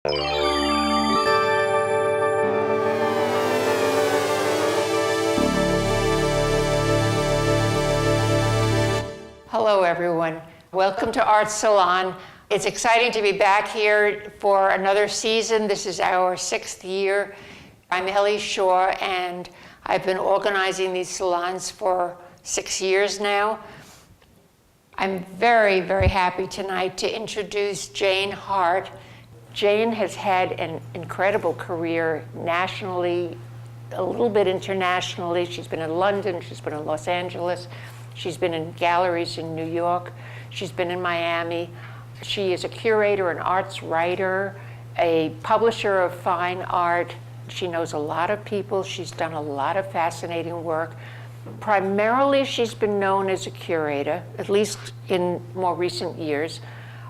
Hello, everyone. Welcome to Art Salon. It's exciting to be back here for another season. This is our 6th year. I'm Ellie Shaw, and I've been organizing these salons for 6 years now. I'm very, very happy tonight to introduce Gean Hart. Gean has had an incredible career nationally, a little bit internationally. She's been in London, she's been in Los Angeles, she's been in galleries in New York, she's been in Miami. She is a curator, an arts writer, a publisher of fine art. She knows a lot of people. She's done a lot of fascinating work. Primarily, she's been known as a curator, at least in more recent years.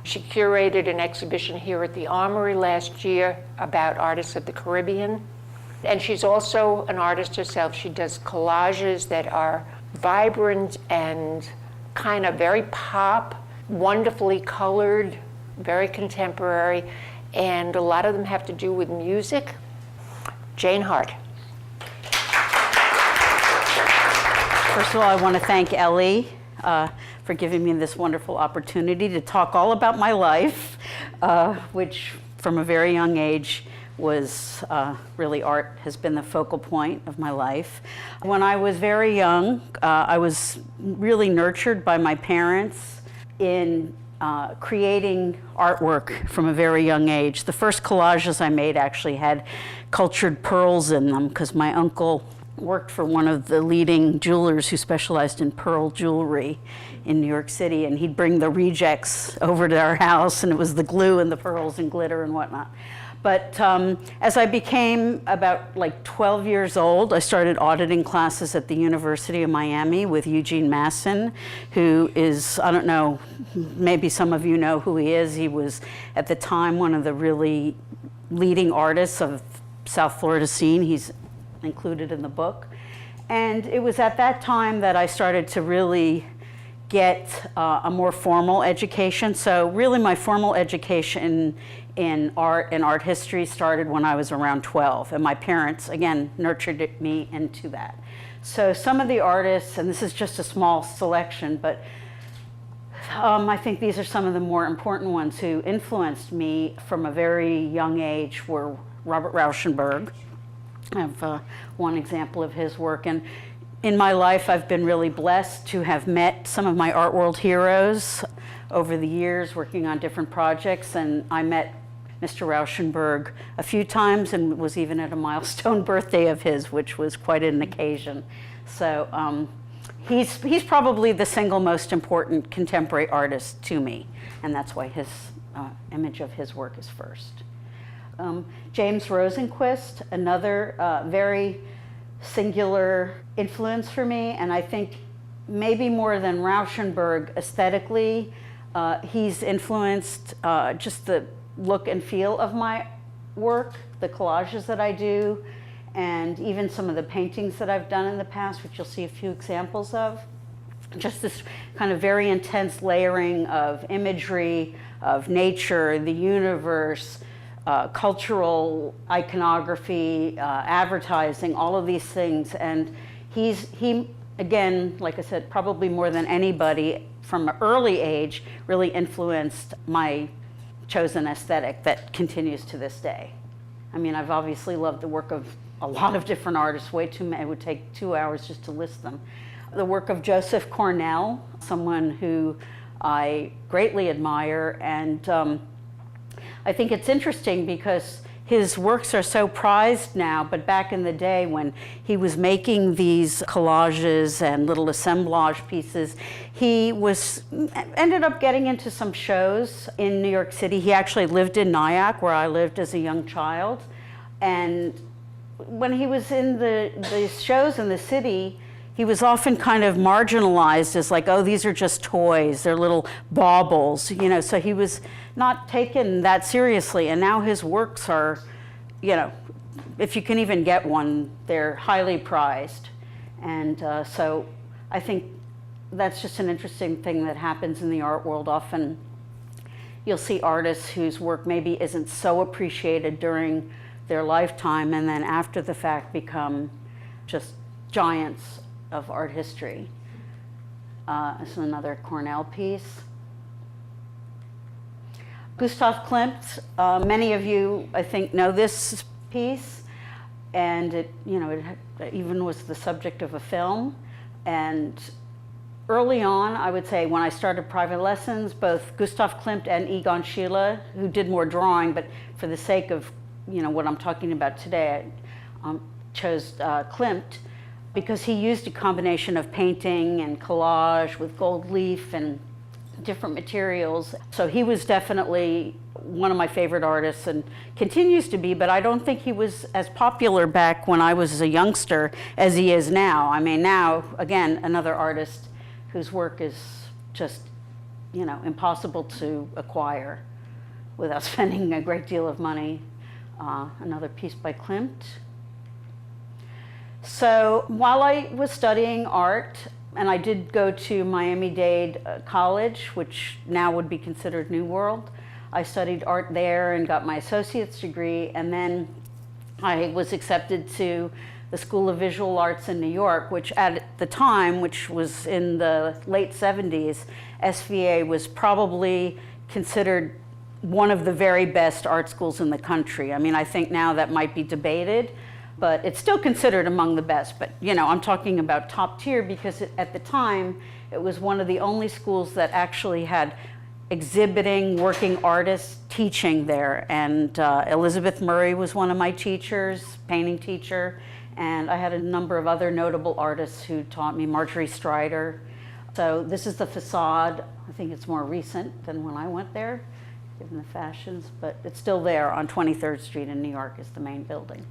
She curated an exhibition here at the Armory last year about artists of the Caribbean. And she's also an artist herself. She does collages that are vibrant and kind of very pop, wonderfully colored, very contemporary, and a lot of them have to do with music. Gean Hart. First of all, I want to thank Ellie for giving me this wonderful opportunity to talk all about my life, which from a very young age was really art has been the focal point of my life. When I was very young, I was really nurtured by my parents in creating artwork from a very young age. The first collages I made actually had cultured pearls in them because my uncle worked for one of the leading jewelers who specialized in pearl jewelry in New York City, and he'd bring the rejects over to our house, and it was the glue and the pearls and glitter and whatnot. But as I became about like 12 years old, I started auditing classes at the University of Miami with Eugene Masson, who is, I don't know, maybe some of you know who he is. He was at the time one of the really leading artists of South Florida scene. He's included in the book. And it was at that time that I started to really get a more formal education. So really my formal education in art and art history started when I was around 12. And my parents, again, nurtured me into that. So some of the artists, and this is just a small selection, but I think these are some of the more important ones who influenced me from a very young age were Robert Rauschenberg. I have one example of his work. And in my life, I've been really blessed to have met some of my art world heroes over the years working on different projects. And I met Mr. Rauschenberg a few times and was even at a milestone birthday of his, which was quite an occasion. So he's probably the single most important contemporary artist to me. And that's why his image of his work is first. James Rosenquist, another very singular influence for me, and I think maybe more than Rauschenberg aesthetically, he's influenced just the look and feel of my work, the collages that I do, and even some of the paintings that I've done in the past, which you'll see a few examples of. Just this kind of very intense layering of imagery, of nature, the universe, cultural iconography, advertising, all of these things. And he, again, like I said, probably more than anybody from an early age, really influenced my chosen aesthetic that continues to this day. I mean, I've obviously loved the work of a lot of different artists, way too many. It would take 2 hours just to list them. The work of Joseph Cornell, someone who I greatly admire, and I think it's interesting because his works are so prized now, but back in the day when he was making these collages and little assemblage pieces, he ended up getting into some shows in New York City. He actually lived in Nyack, where I lived as a young child. And when he was in the shows in the city, he was often kind of marginalized as like, oh, these are just toys, they're little baubles, you know, so he was not taken that seriously. And now his works are, you know, if you can even get one, they're highly prized. And so I think that's just an interesting thing that happens in the art world. Often, you'll see artists whose work maybe isn't so appreciated during their lifetime and then after the fact become just giants of art history. This is another Cornell piece. Gustav Klimt, many of you, I think, know this piece, and it even was the subject of a film. And early on, I would say, when I started private lessons, both Gustav Klimt and Egon Schiele, who did more drawing, but for the sake of what I'm talking about today, I chose Klimt because he used a combination of painting and collage with gold leaf and different materials. So he was definitely one of my favorite artists and continues to be, but I don't think he was as popular back when I was a youngster as he is now. I mean, now, again, another artist whose work is just, impossible to acquire without spending a great deal of money. Another piece by Klimt. So while I was studying art, and I did go to Miami-Dade College, which now would be considered New World. I studied art there and got my associate's degree, and then I was accepted to the School of Visual Arts in New York, which at the time, which was in the late 70s, SVA was probably considered one of the very best art schools in the country. I mean, I think now that might be debated, but it's still considered among the best. But I'm talking about top tier because at the time, it was one of the only schools that actually had exhibiting working artists teaching there. And Elizabeth Murray was one of my teachers, painting teacher, and I had a number of other notable artists who taught me, Marjorie Strider. So this is the facade. I think it's more recent than when I went there, given the fashions, but it's still there on 23rd Street in New York is the main building.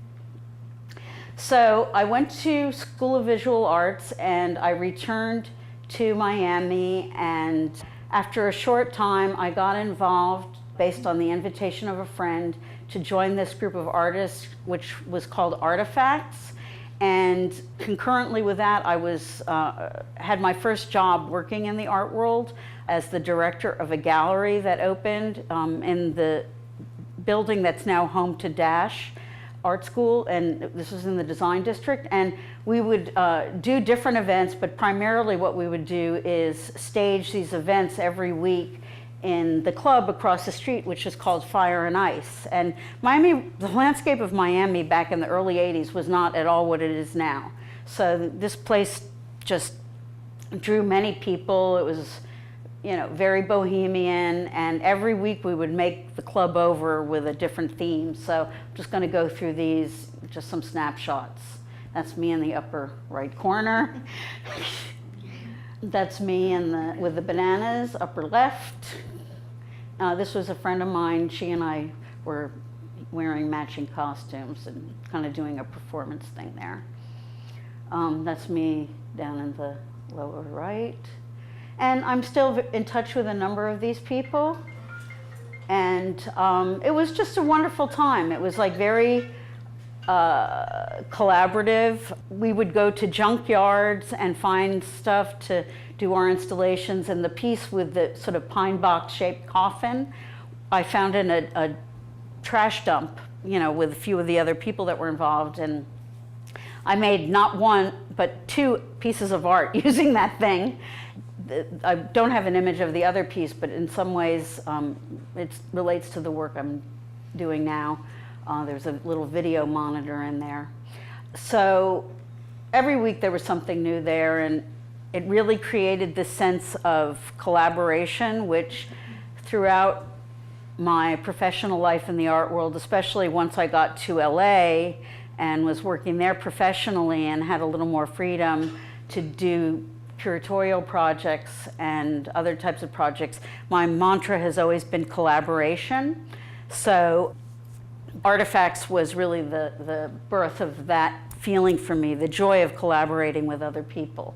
So I went to School of Visual Arts and I returned to Miami, and after a short time I got involved based on the invitation of a friend to join this group of artists which was called Artifacts. And concurrently with that I was had my first job working in the art world as the director of a gallery that opened in the building that's now home to Dash Art School, and this was in the Design District. And we would do different events, but primarily what we would do is stage these events every week in the club across the street, which is called Fire and Ice. And Miami, the landscape of Miami back in the early 80s was not at all what it is now. So this place just drew many people. It was very bohemian, and every week we would make the club over with a different theme. So I'm just going to go through these, just some snapshots. That's me in the upper right corner. That's me with the bananas, upper left. This was a friend of mine. She and I were wearing matching costumes and kind of doing a performance thing there. That's me down in the lower right. And I'm still in touch with a number of these people. And it was just a wonderful time. It was like very collaborative. We would go to junkyards and find stuff to do our installations. And the piece with the sort of pine box shaped coffin, I found in a trash dump, with a few of the other people that were involved. And I made not one, but 2 pieces of art using that thing. I don't have an image of the other piece, but in some ways it relates to the work I'm doing now. There's a little video monitor in there. So every week there was something new there, and it really created this sense of collaboration, which throughout my professional life in the art world, especially once I got to LA and was working there professionally and had a little more freedom to do curatorial projects and other types of projects, my mantra has always been collaboration. So Artifacts was really the birth of that feeling for me, the joy of collaborating with other people.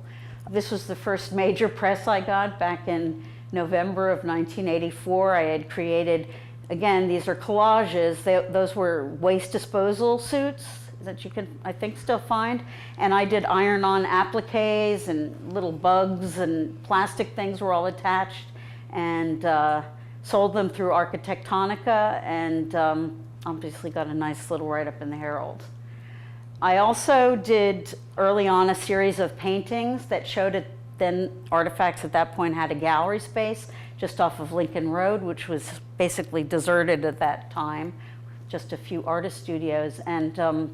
This was the first major press I got back in November of 1984. I had created, again, these are collages. Those were waste disposal suits that you can, I think, still find. And I did iron-on appliques, and little bugs and plastic things were all attached. And sold them through Architectonica, and obviously got a nice little write-up in the Herald. I also did early on a series of paintings that showed it. Then Artifacts at that point had a gallery space just off of Lincoln Road, which was basically deserted at that time, just a few artist studios. And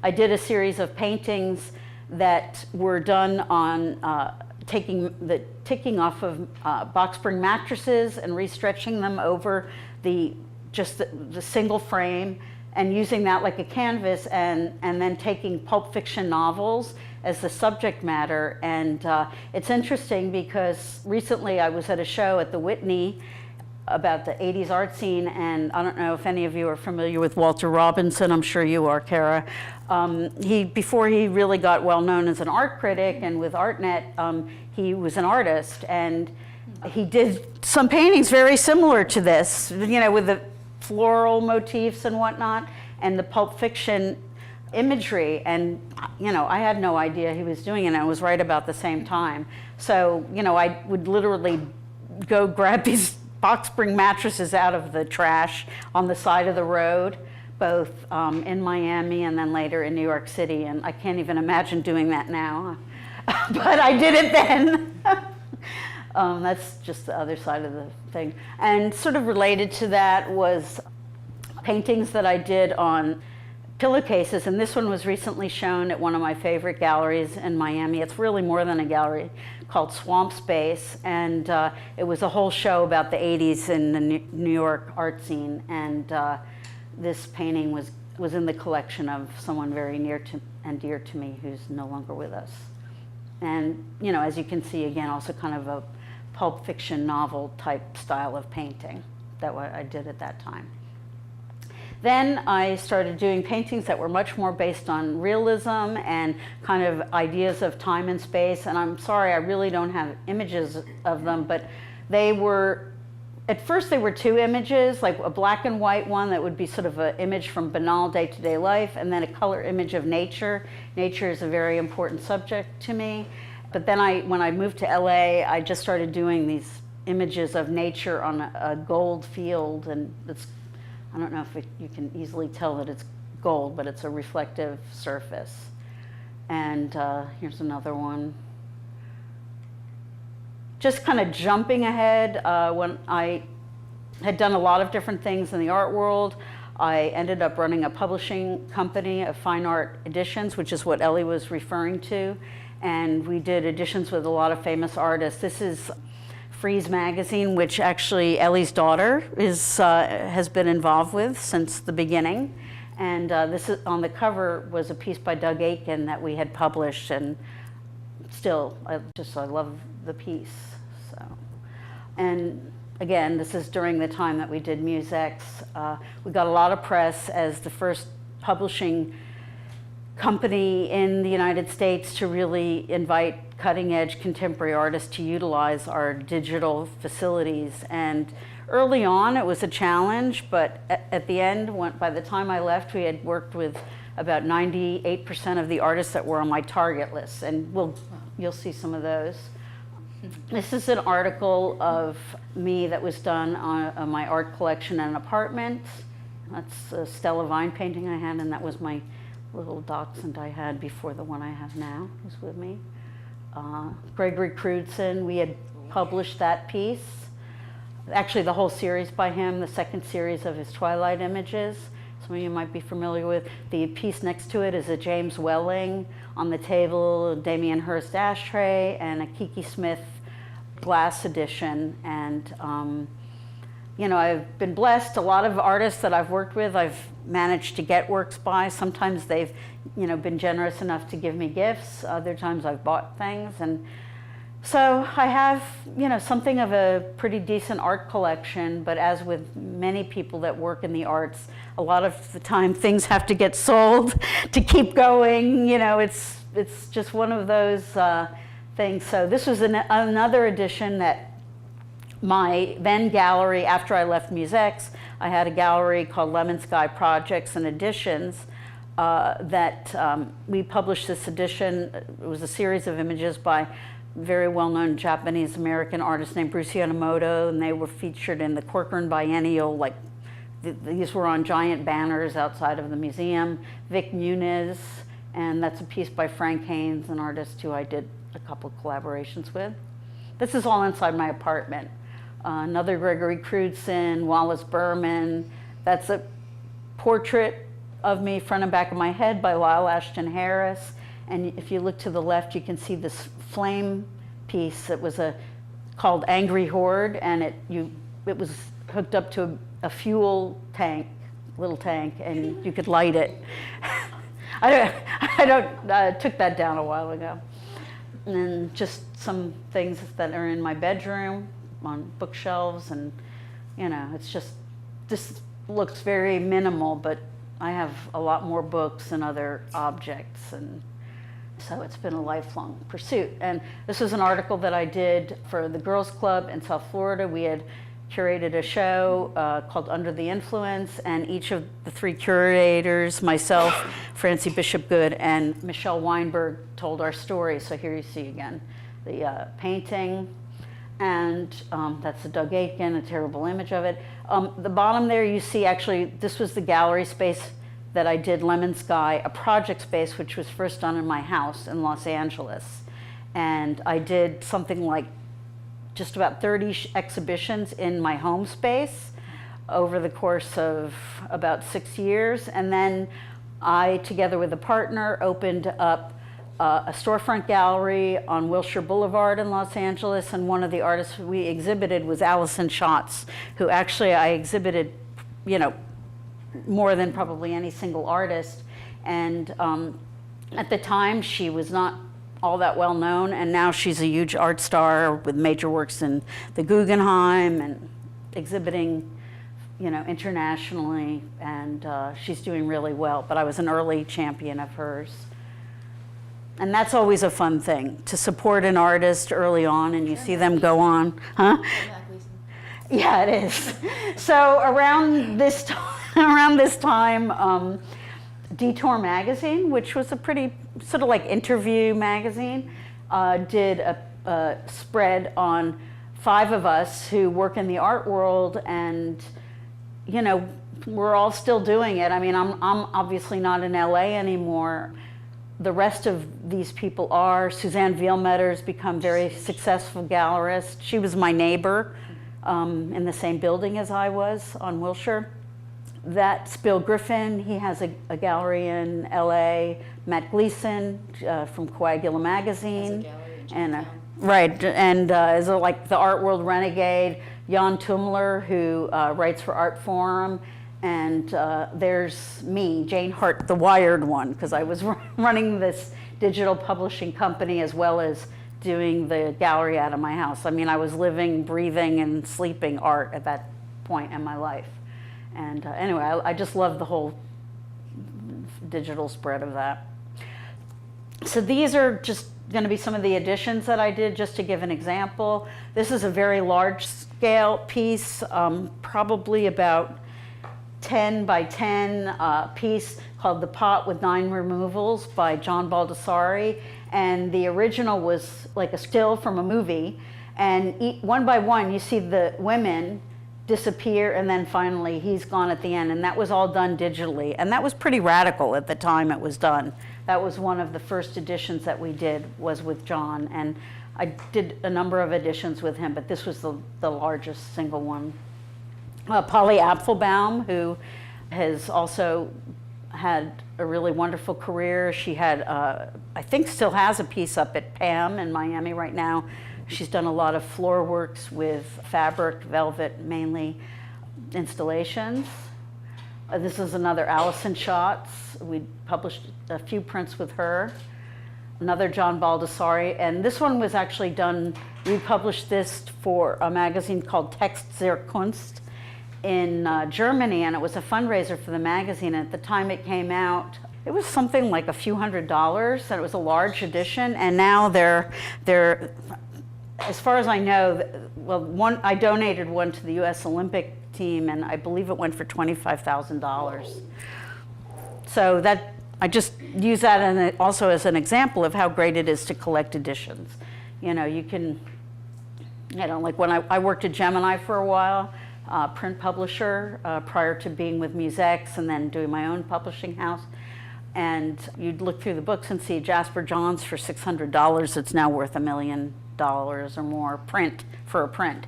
I did a series of paintings that were done on taking the ticking off of box spring mattresses and restretching them over the single frame, and using that like a canvas, and then taking pulp fiction novels as the subject matter. And it's interesting because recently I was at a show at the Whitney about the 80s art scene, and I don't know if any of you are familiar with Walter Robinson. I'm sure you are, Kara. Before he really got well known as an art critic and with ArtNet, he was an artist, and he did some paintings very similar to this, with the floral motifs and whatnot, and the pulp fiction imagery. And I had no idea he was doing it, and it was right about the same time. So I would literally go grab these box spring mattresses out of the trash on the side of the road, both in Miami and then later in New York City. And I can't even imagine doing that now, but I did it then. That's just the other side of the thing. And sort of related to that was paintings that I did on pillowcases, and this one was recently shown at one of my favorite galleries in Miami. It's really more than a gallery, called Swamp Space, and it was a whole show about the 80s in the New York art scene. And this painting was in the collection of someone very near to and dear to me who's no longer with us. And as you can see, again, also kind of a pulp fiction novel type style of painting that I did at that time. Then I started doing paintings that were much more based on realism and kind of ideas of time and space. And I'm sorry, I really don't have images of them, but they were, at first they were two images, like a black and white one that would be sort of an image from banal day-to-day life, and then a color image of nature. Nature is a very important subject to me. But then when I moved to LA, I just started doing these images of nature on a gold field, and I don't know if you can easily tell that it's gold, but it's a reflective surface. And here's another one. Just kind of jumping ahead, when I had done a lot of different things in the art world, I ended up running a publishing company of fine art editions, which is what Ellie was referring to. And we did editions with a lot of famous artists. This is Frieze magazine, which actually Ellie's daughter has been involved with since the beginning. And this is, on the cover was a piece by Doug Aitken that we had published, and still, I love the piece. So, and again, this is during the time that we did Musex. We got a lot of press as the first publishing company in the United States to really invite cutting-edge contemporary artists to utilize our digital facilities. And early on, it was a challenge, but at the end, by the time I left, we had worked with about 98% of the artists that were on my target list, and you'll see some of those. This is an article of me that was done on my art collection and apartment. That's a Stella Vine painting I had, and that was my little dachshund I had before the one I have now, who's with me. Gregory Crewdson, we had published that piece. Actually, the whole series by him, the second series of his Twilight images. Some of you might be familiar with. The piece next to it is a James Welling on the table, a Damien Hirst ashtray, and a Kiki Smith glass edition. And I've been blessed. A lot of artists that I've worked with, I've managed to get works by. Sometimes they've, been generous enough to give me gifts. Other times I've bought things. And so I have, something of a pretty decent art collection, but as with many people that work in the arts, a lot of the time things have to get sold to keep going. It's just one of those things. So this was another edition that my then gallery, after I left Musex, I had a gallery called Lemon Sky Projects and Editions that we published this edition. It was a series of images by very well-known Japanese-American artist named Bruce Yanomoto, and they were featured in the Corcoran Biennial, like these were on giant banners outside of the museum. Vic Muniz, and that's a piece by Frank Haynes, an artist who I did a couple of collaborations with. This is all inside my apartment. Another Gregory Crewdson, Wallace Berman. That's a portrait of me, front and back of my head, by Lyle Ashton Harris. And if you look to the left, you can see this flame piece that was called Angry Horde, and it was hooked up to a fuel tank, little tank, and you could light it. I took that down a while ago. And then just some things that are in my bedroom on bookshelves, and it's just, this looks very minimal, but I have a lot more books and other objects, and so it's been a lifelong pursuit. And this was an article that I did for the Girls Club in South Florida. We had curated a show called Under the Influence, and each of the three curators, myself, Francie Bishop Good, and Michelle Weinberg, told our story. So here you see again the painting, and that's the Doug Aitken, a terrible image of it. The bottom there you see, actually, this was the gallery space that I did, Lemon Sky, a project space which was first done in my house in Los Angeles. And I did something like just about 30 exhibitions in my home space over the course of about 6 years. And then I, together with a partner, opened up a storefront gallery on Wilshire Boulevard in Los Angeles. And one of the artists we exhibited was Allison Schatz, who actually I exhibited, more than probably any single artist. And at the time, she was not all that well known, and now she's a huge art star with major works in the Guggenheim and exhibiting, internationally, and she's doing really well. But I was an early champion of hers. And that's always a fun thing, to support an artist early on, and you see them go on. Huh? Yeah, it is. So around this time, Detour magazine, which was a pretty sort of like interview magazine, did a spread on 5 of us who work in the art world, and we're all still doing it. I mean, I'm obviously not in LA anymore. The rest of these people are. Suzanne Vielmetter's become very successful gallerist. She was my neighbor in the same building as I was on Wilshire. That's Bill Griffin. He has a gallery in LA. Matt Gleason from Coagula magazine. Right, and is like the art world renegade. Jan Tumler, who writes for Art Forum. And there's me, Jane Hart, the wired one, because I was running this digital publishing company as well as doing the gallery out of my house. I mean, I was living, breathing, and sleeping art at that point in my life. And anyway, I just love the whole digital spread of that. So these are just going to be some of the additions that I did, just to give an example. This is a very large scale piece, probably about 10 by 10 piece called The Pot with 9 Removals by John Baldessari. And the original was like a still from a movie. And one by one, you see the women disappear, and then finally he's gone at the end. And that was all done digitally. And that was pretty radical at the time it was done. That was one of the first editions that we did, was with John. And I did a number of editions with him, but this was the largest single one. Polly Apfelbaum, who has also had a really wonderful career. She had, I think still has a piece up at PAM in Miami right now. She's done a lot of floor works with fabric, velvet, mainly installations. This is another Allison Schatz. We published a few prints with her. Another John Baldessari, and this one was actually done, we published this for a magazine called Text der Kunst in Germany, and it was a fundraiser for the magazine. And at the time it came out, it was something like a few $100s, and it was a large edition. And now they're as far as I know, well, I donated one to the U.S. Olympic team, and I believe it went for $25,000. So that, I just use that also as an example of how great it is to collect editions. You know, you can, like when I worked at Gemini for a while, print publisher, prior to being with MuseX and then doing my own publishing house. And you'd look through the books and see Jasper Johns for $600. It's now worth $1 million or more for a print.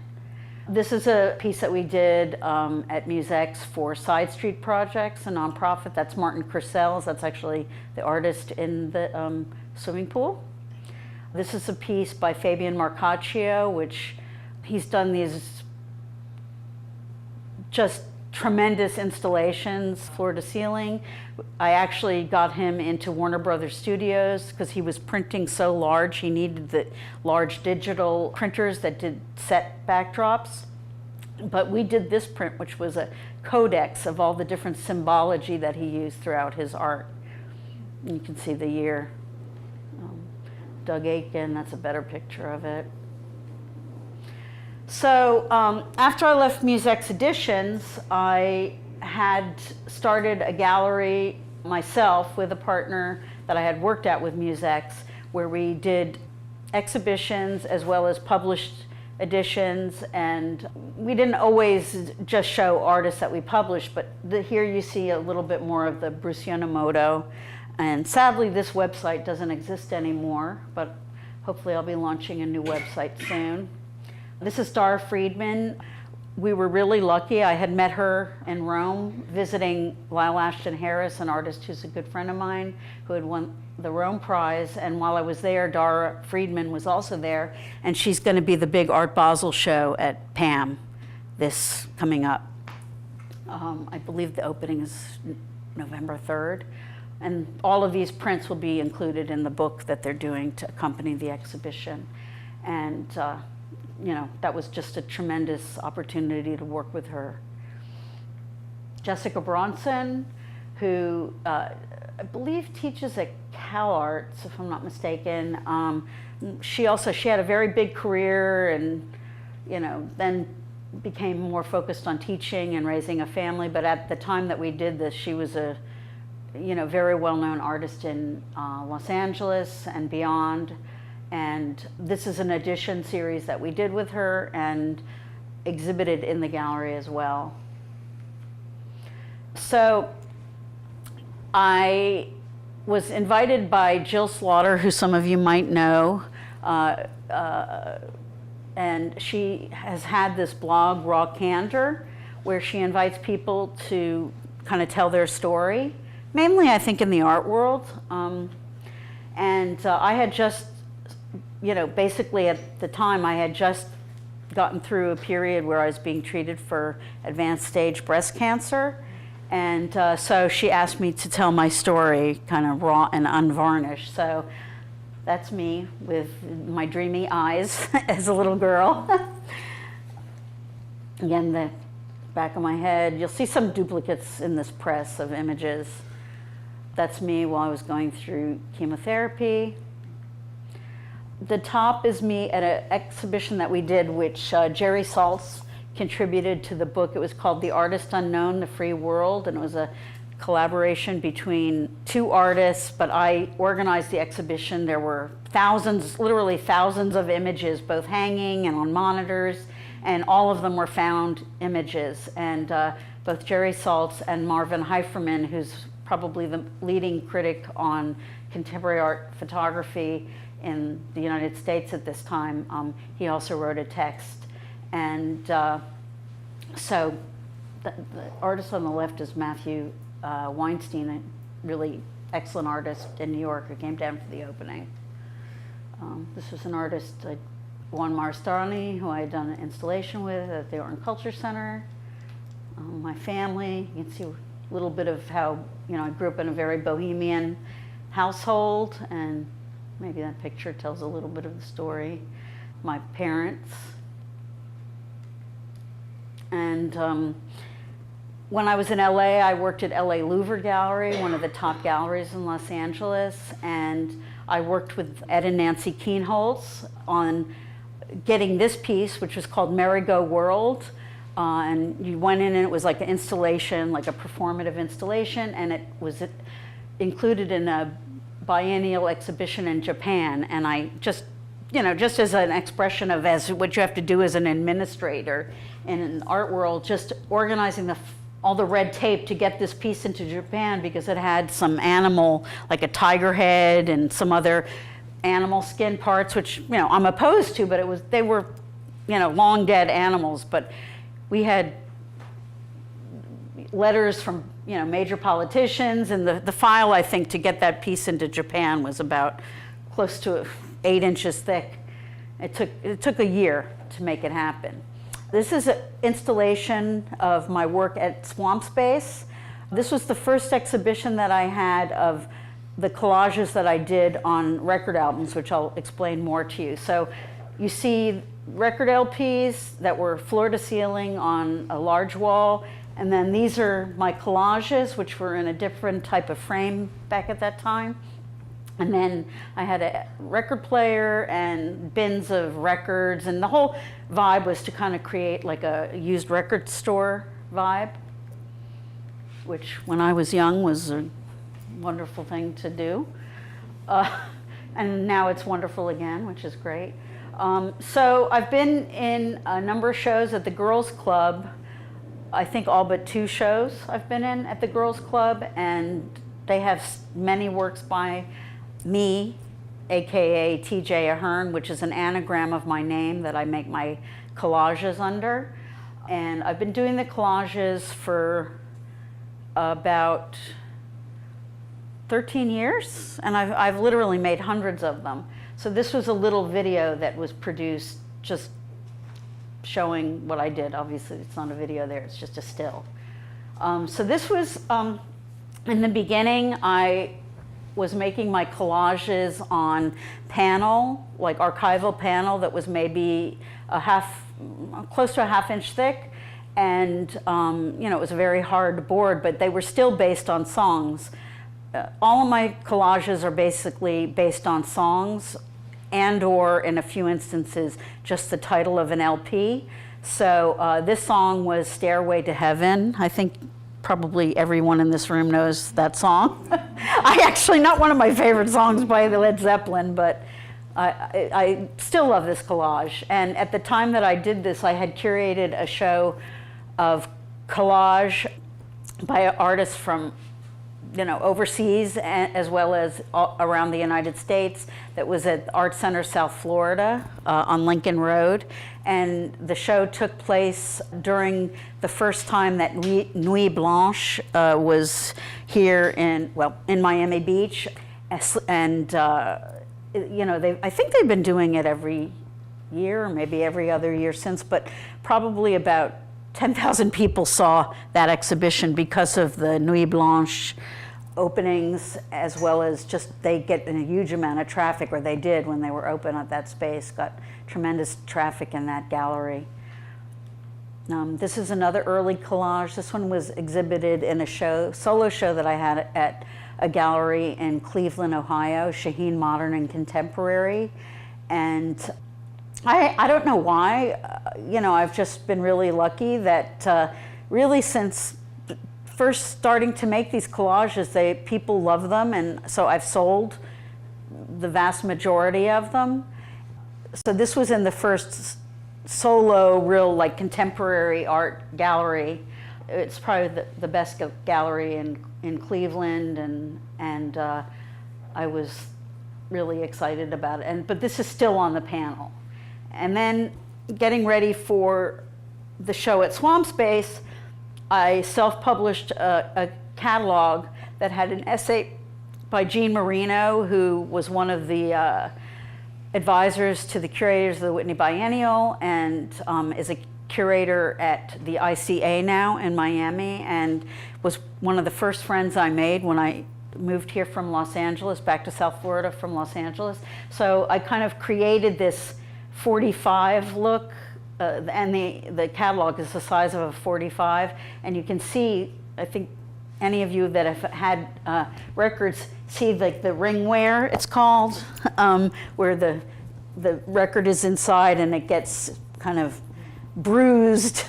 This is a piece that we did at MuseX for Side Street Projects, a nonprofit. That's Martin Curcells. That's actually the artist in the swimming pool. This is a piece by Fabian Marcaccio, which he's done these just tremendous installations, floor to ceiling. I actually got him into Warner Brothers Studios because he was printing so large. He needed the large digital printers that did set backdrops. But we did this print, which was a codex of all the different symbology that he used throughout his art. You can see the year. Doug Aiken, that's a better picture of it. So after I left MuseX Editions, I had started a gallery myself with a partner that I had worked at with MuseX, where we did exhibitions as well as published editions, and we didn't always just show artists that we published, but here you see a little bit more of the Bruce Yonemoto. And sadly, this website doesn't exist anymore, but hopefully I'll be launching a new website soon. This is Dara Friedman. We were really lucky. I had met her in Rome visiting Lyle Ashton Harris, an artist who's a good friend of mine, who had won the Rome Prize. And while I was there, Dara Friedman was also there, and she's going to be the big Art Basel show at PAM this coming up. I believe the opening is November 3rd. And all of these prints will be included in the book that they're doing to accompany the exhibition. And you know, that was just a tremendous opportunity to work with her. Jessica Bronson, who I believe teaches at CalArts, if I'm not mistaken. She had a very big career, and you know, then became more focused on teaching and raising a family. But at the time that we did this, she was a very well-known artist in Los Angeles and beyond. And this is an edition series that we did with her and exhibited in the gallery as well. So I was invited by Jill Slaughter, who some of you might know, and she has had this blog, Raw Candor, where she invites people to kind of tell their story, mainly I think in the art world. I had just, basically at the time I had just gotten through a period where I was being treated for advanced stage breast cancer. And so she asked me to tell my story kind of raw and unvarnished. So that's me with my dreamy eyes as a little girl. Again, the back of my head. You'll see some duplicates in this press of images. That's me while I was going through chemotherapy. The top is me at an exhibition that we did, which Jerry Saltz contributed to the book. It was called The Artist Unknown, The Free World, and it was a collaboration between two artists, but I organized the exhibition. There were thousands, literally thousands of images, both hanging and on monitors, and all of them were found images. And both Jerry Saltz and Marvin Heiferman, who's probably the leading critic on contemporary art photography in the United States at this time, he also wrote a text. And so the artist on the left is Matthew Weinstein, a really excellent artist in New York who came down for the opening. This was an artist, Juan Marstani, who I had done an installation with at the Art and Culture Center. My family, you can see a little bit of how, I grew up in a very bohemian household, and maybe that picture tells a little bit of the story. My parents. And when I was in LA, I worked at LA Louvre Gallery, one of the top galleries in Los Angeles, and I worked with Ed and Nancy Kienholz on getting this piece, which was called Merry-Go World. And you went in and it was like an installation, like a performative installation, and it was included in a biennial exhibition in Japan. And I just, just as an expression of as what you have to do as an administrator in an art world, just organizing all the red tape to get this piece into Japan because it had some animal, like a tiger head and some other animal skin parts, which I'm opposed to, but they were long dead animals. But we had letters from major politicians, and the file, I think, to get that piece into Japan was about close to 8 inches thick. It took a year to make it happen. This is an installation of my work at Swamp Space. This was the first exhibition that I had of the collages that I did on record albums, which I'll explain more to you. So you see record LPs that were floor to ceiling on a large wall, and then these are my collages, which were in a different type of frame back at that time. And then I had a record player and bins of records, and the whole vibe was to kind of create like a used record store vibe, which when I was young was a wonderful thing to do. And now it's wonderful again, which is great. So I've been in a number of shows at the Girls Club. I think all but 2 shows I've been in at the Girls Club, and they have many works by me, aka TJ Ahearn, which is an anagram of my name that I make my collages under. And I've been doing the collages for about 13 years, and I've literally made hundreds of them. So this was a little video that was produced just showing what I did. Obviously, it's not a video there, it's just a still. So this was, in the beginning, I was making my collages on panel, like archival panel that was maybe close to a half-inch thick. And it was a very hard board, but they were still based on songs. All of my collages are basically based on songs and/or, in a few instances, just the title of an LP. So this song was Stairway to Heaven. I think probably everyone in this room knows that song. Actually, not one of my favorite songs by the Led Zeppelin, but I still love this collage. And at the time that I did this, I had curated a show of collage by artists from overseas, as well as around the United States, that was at Art Center, South Florida, on Lincoln Road. And the show took place during the first time that Nuit Blanche was here in Miami Beach. And, I think they've been doing it every year, or maybe every other year since, but probably about 10,000 people saw that exhibition because of the Nuit Blanche openings, as well as just they get a huge amount of traffic, or they did when they were open at that space, got tremendous traffic in that gallery. This is another early collage. This one was exhibited in a solo show that I had at a gallery in Cleveland, Ohio, Gean Modern and Contemporary. And I don't know why, I've just been really lucky that really since first starting to make these collages, people love them, and so I've sold the vast majority of them. So this was in the first solo, real contemporary art gallery. It's probably the best gallery in Cleveland, and I was really excited about it. But this is still on the panel. And then getting ready for the show at Swamp Space, I self-published a catalog that had an essay by Gean Moreno, who was one of the advisors to the curators of the Whitney Biennial, and is a curator at the ICA now in Miami, and was one of the first friends I made when I moved here from Los Angeles, back to South Florida from Los Angeles. So I kind of created this 45 look, and the catalog is the size of a 45, and you can see, I think any of you that have had records see the ring wear, it's called, where the record is inside and it gets kind of bruised,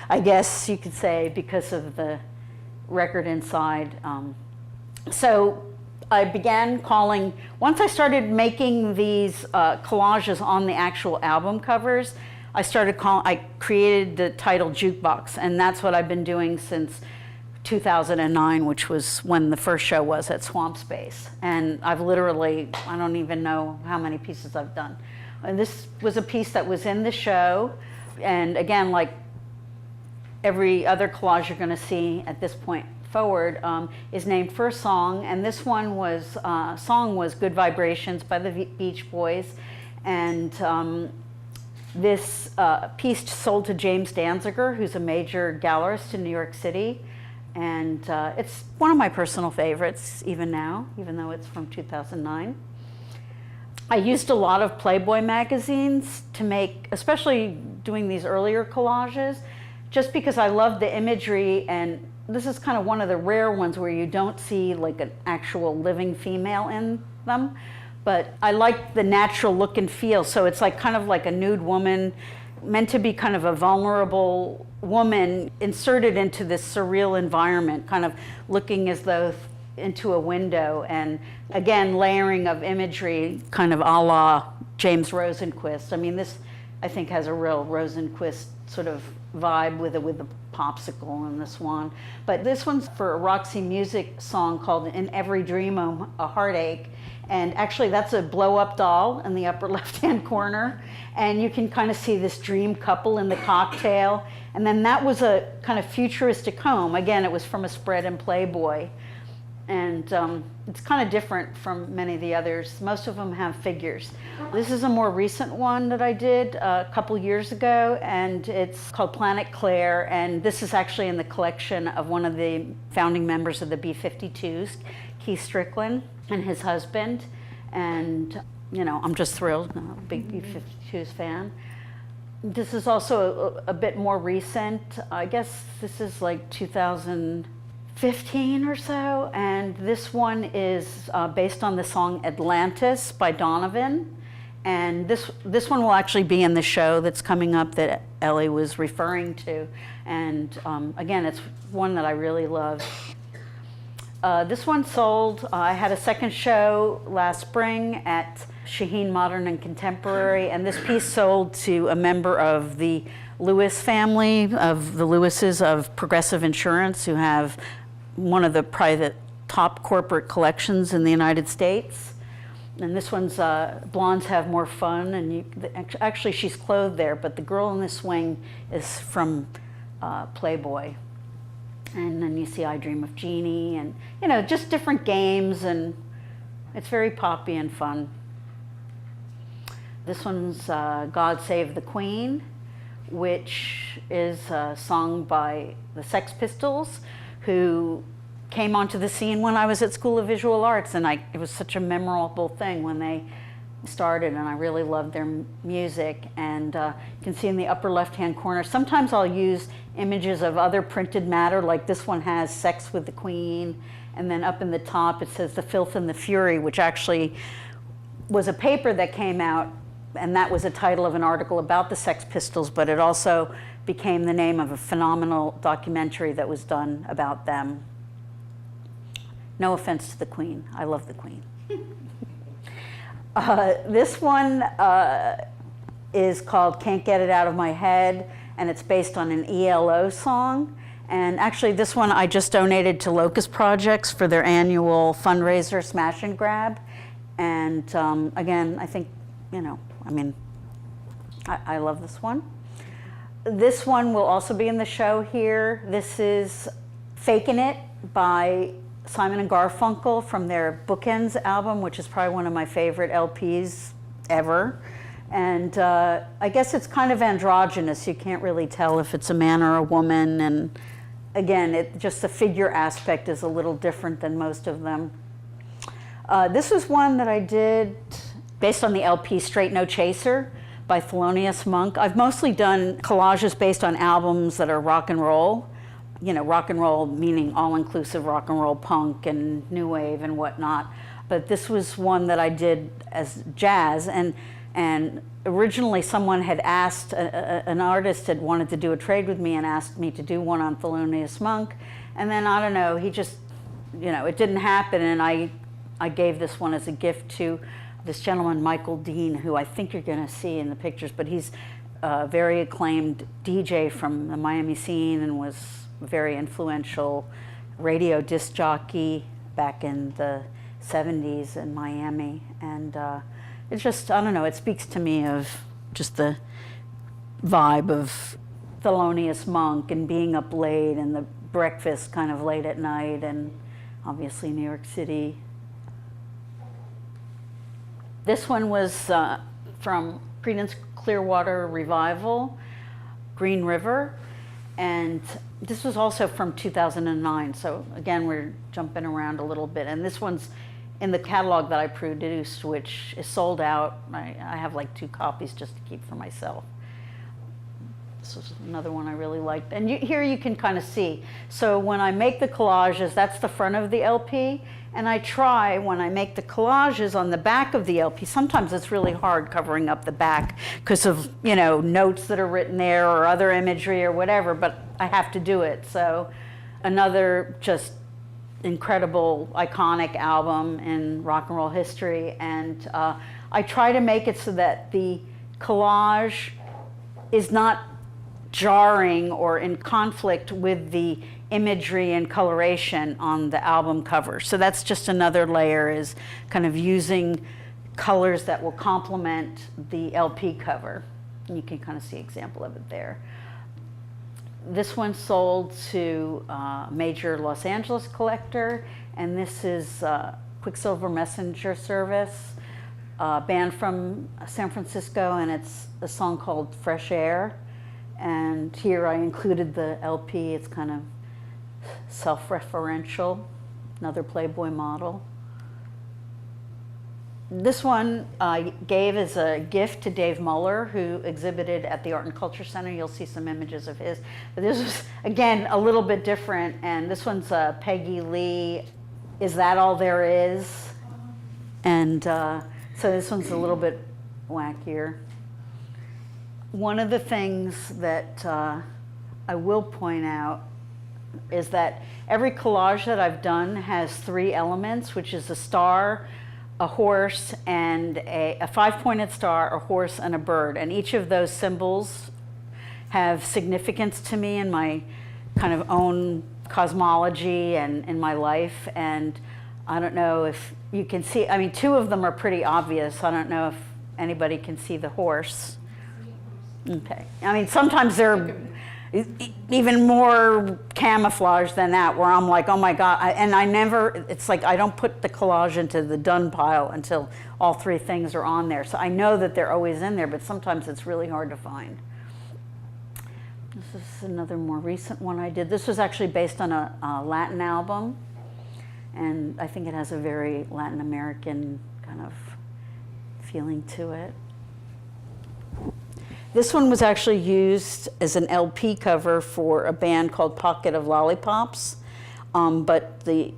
I guess you could say, because of the record inside. So I began calling, once I started making these collages on the actual album covers, I created the title Jukebox, and that's what I've been doing since 2009, which was when the first show was at Swamp Space. And I've literally, I don't even know how many pieces I've done. And this was a piece that was in the show, and again, like every other collage you're gonna see at this point forward, is named for a song, and this one was, song was Good Vibrations by the Beach Boys, and this piece sold to James Danziger, who's a major gallerist in New York City, and it's one of my personal favorites even now, even though it's from 2009. I used a lot of Playboy magazines to make, especially doing these earlier collages, just because I love the imagery, and this is kind of one of the rare ones where you don't see like an actual living female in them. But I like the natural look and feel, so it's like kind of like a nude woman, meant to be kind of a vulnerable woman inserted into this surreal environment, kind of looking as though into a window, and again, layering of imagery, kind of a la James Rosenquist. I mean, this, I think, has a real Rosenquist sort of vibe with the popsicle and the swan. But this one's for a Roxy Music song called In Every Dream a Heartache. And actually that's a blow-up doll in the upper left-hand corner. And you can kind of see this dream couple in the cocktail. And then that was a kind of futuristic home. Again, it was from a spread in Playboy. And it's kind of different from many of the others. Most of them have figures. This is a more recent one that I did a couple years ago, and it's called Planet Claire, and this is actually in the collection of one of the founding members of the B-52s, Keith Strickland, and his husband. And, you know, I'm just thrilled. I'm a big B-52s fan. This is also a bit more recent. I guess this is like 2015 or so, and this one is based on the song Atlantis by Donovan, and this one will actually be in the show that's coming up that Ellie was referring to, and again, it's one that I really love. This one sold, I had a second show last spring at Shaheen Modern and Contemporary, and this piece sold to a member of the Lewis family, of the Lewises of Progressive Insurance, who have one of the private top corporate collections in the United States. And this one's Blondes Have More Fun, and actually she's clothed there, but the girl in the swing is from Playboy. And then you see I Dream of Jeannie, and you know, just different games, and it's very poppy and fun. This one's God Save the Queen, which is sung by the Sex Pistols, who came onto the scene when I was at School of Visual Arts, and it was such a memorable thing when they started, and I really loved their music. And you can see in the upper left-hand corner, sometimes I'll use images of other printed matter, like this one has Sex with the Queen, and then up in the top it says The Filth and the Fury, which actually was a paper that came out, and that was a title of an article about the Sex Pistols, but it also became the name of a phenomenal documentary that was done about them. No offense to the Queen, I love the Queen. This one is called Can't Get It Out of My Head, and it's based on an ELO song. And actually this one I just donated to Locust Projects for their annual fundraiser, Smash and Grab. And again, I think, you know, I mean, I love this one. This one will also be in the show here. This is Fakin' It by Simon and Garfunkel from their Bookends album, which is probably one of my favorite LPs ever. And I guess it's kind of androgynous. You can't really tell if it's a man or a woman. And again, just the figure aspect is a little different than most of them. This was one that I did based on the LP Straight No Chaser by Thelonious Monk. I've mostly done collages based on albums that are rock and roll. You know, rock and roll meaning all-inclusive rock and roll, punk and new wave and whatnot. But this was one that I did as jazz, and originally someone had asked, an artist had wanted to do a trade with me and asked me to do one on Thelonious Monk, and then I don't know, he just, you know, it didn't happen, and I I gave this one as a gift to this gentleman, Michael Dean, who I think you're going to see in the pictures, but he's a very acclaimed DJ from the Miami scene and was very influential radio disc jockey back in the 70s in Miami. And it's just, I don't know, it speaks to me of just the vibe of Thelonious Monk and being up late and the breakfast kind of late at night, and obviously New York City. This one was from Creedence Clearwater Revival, Green River, and this was also from 2009. So again, we're jumping around a little bit, and this one's in the catalog that I produced, which is sold out. I have like 2 copies just to keep for myself. This was another one I really liked. And here you can kind of see. So when I make the collages, that's the front of the LP. And I try, when I make the collages on the back of the LP, sometimes it's really hard covering up the back because of, you know, notes that are written there or other imagery or whatever, but I have to do it. So another just incredible, iconic album in rock and roll history. And I try to make it so that the collage is not jarring or in conflict with the imagery and coloration on the album cover. So that's just another layer, is kind of using colors that will complement the LP cover. And you can kind of see an example of it there. This one sold to a major Los Angeles collector, and this is Quicksilver Messenger Service, a band from San Francisco, and it's a song called Fresh Air. And here I included the LP. It's kind of self-referential, another Playboy model. This one I gave as a gift to Dave Muller, who exhibited at the Art and Culture Center. You'll see some images of his. But this was, again, a little bit different. And this one's Peggy Lee, Is That All There Is? And so this one's a little bit wackier. One of the things that I will point out is that every collage that I've done has 3 elements, which is a star, a horse, and a 5-pointed star, a horse, and a bird. And each of those symbols have significance to me in my kind of own cosmology and in my life. And I don't know if you can see, I mean, 2 of them are pretty obvious. I don't know if anybody can see the horse. Okay. I mean, sometimes they're even more camouflage than that, where I'm like, oh my God. And I never, it's like I don't put the collage into the done pile until all 3 things are on there. So I know that they're always in there, but sometimes it's really hard to find. This is another more recent one I did. This was actually based on a Latin album, and I think it has a very Latin American kind of feeling to it. This one was actually used as an LP cover for a band called Pocket of Lollipops, but the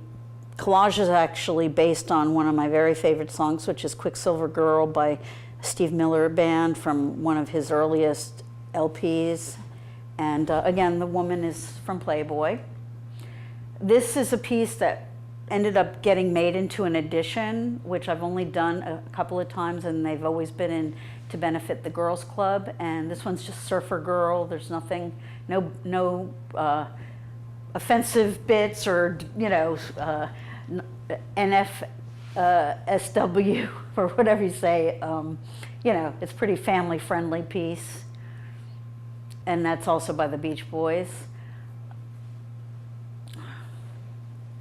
collage is actually based on one of my very favorite songs, which is Quicksilver Girl by Steve Miller Band from one of his earliest LPs. And again, the woman is from Playboy. This is a piece that ended up getting made into an edition, which I've only done a couple of times, and they've always been in to benefit the Girls Club. And this one's just Surfer Girl. There's nothing, no offensive bits or, you know, NFSW or whatever you say. You know, it's pretty family-friendly piece. And that's also by the Beach Boys.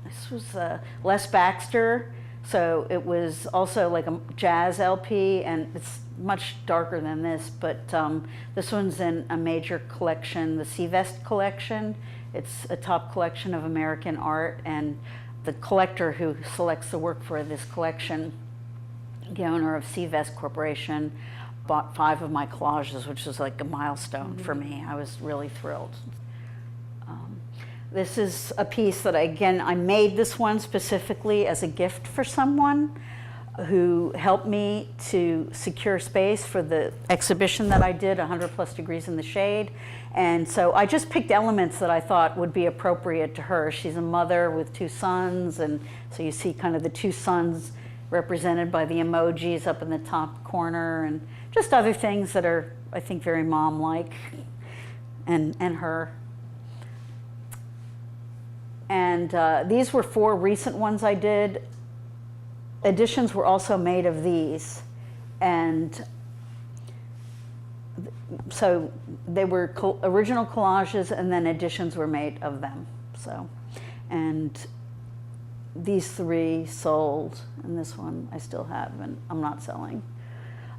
This was Les Baxter. So it was also like a jazz LP, and it's much darker than this, but this one's in a major collection, the Seavest collection. It's a top collection of American art, and the collector who selects the work for this collection, the owner of Seavest Corporation, bought 5 of my collages, which was like a milestone for me. I was really thrilled. This is a piece that, I made this one specifically as a gift for someone. who helped me to secure space for the exhibition that I did, 100 Plus Degrees in the Shade. And so I just picked elements that I thought would be appropriate to her. She's a mother with 2 sons, and so you see kind of the 2 sons represented by the emojis up in the top corner, and just other things that are, I think, very mom-like, and her. And these were 4 recent ones I did. Editions were also made of these, and so they were original collages, and then editions were made of them. So, and these 3 sold, and this one I still have, and I'm not selling.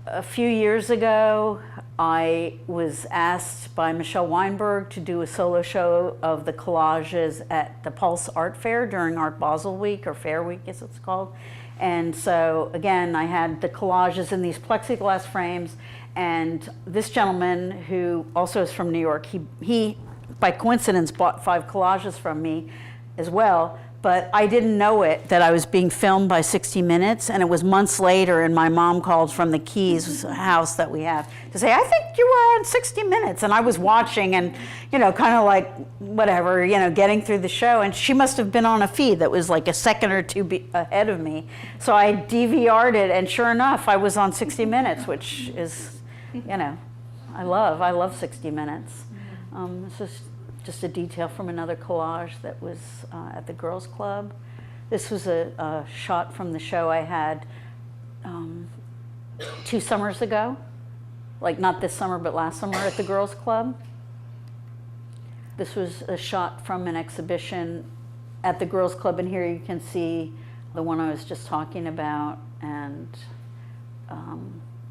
A few years ago, I was asked by Michelle Weinberg to do a solo show of the collages at the Pulse Art Fair during Art Basel Week, or Fair Week as it's called. And so again, I had the collages in these plexiglass frames, and this gentleman, who also is from New York, he by coincidence bought 5 collages from me as well, but I didn't know it, that I was being filmed by 60 Minutes, and it was months later, and my mom called from the Keys house that we have to say, I think you were on 60 Minutes, and I was watching and, you know, kind of like, whatever, you know, getting through the show, and she must have been on a feed that was like a second or 2 ahead of me. So I DVR'd it, and sure enough, I was on 60 Minutes, which is, you know, I love 60 Minutes. This is just a detail from another collage that was at the Girls Club. This was a shot from the show I had 2 summers ago, like not this summer, but last summer at the Girls Club. This was a shot from an exhibition at the Girls Club, and here you can see the one I was just talking about, and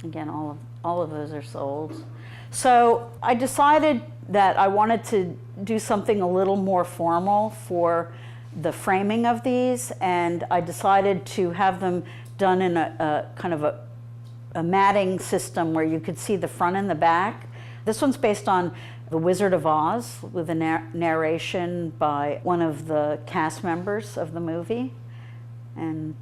again, all of those are sold. So I decided that I wanted to do something a little more formal for the framing of these, and I decided to have them done in a kind of a matting system where you could see the front and the back. This one's based on The Wizard of Oz, with a narration by one of the cast members of the movie, and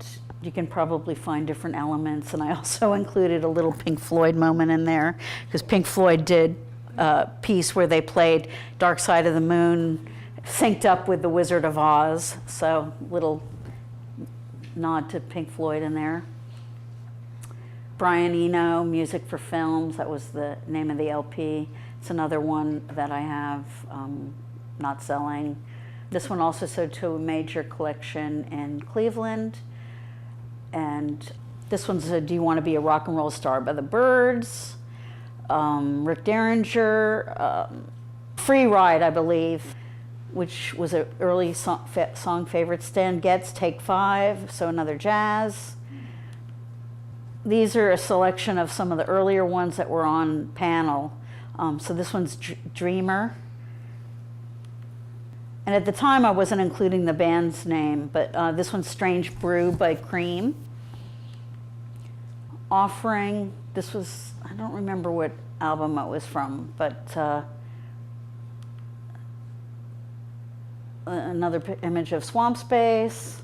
you can probably find different elements, and I also included a little Pink Floyd moment in there, because Pink Floyd did a piece where they played Dark Side of the Moon synced up with The Wizard of Oz, so little nod to Pink Floyd in there. Brian Eno, Music for Films, that was the name of the LP. It's another one that I have not selling. This one also sold to a major collection in Cleveland. And this one's a Do You Want to Be a Rock and Roll Star by the Byrds. Rick Derringer, Free Ride, I believe, which was an early song favorite. Stan Getz, Take 5, so another jazz. These are a selection of some of the earlier ones that were on panel. So this one's Dreamer. And at the time I wasn't including the band's name, but this one's Strange Brew by Cream. Offering, this was, I don't remember what album it was from, but another image of Swamp Space.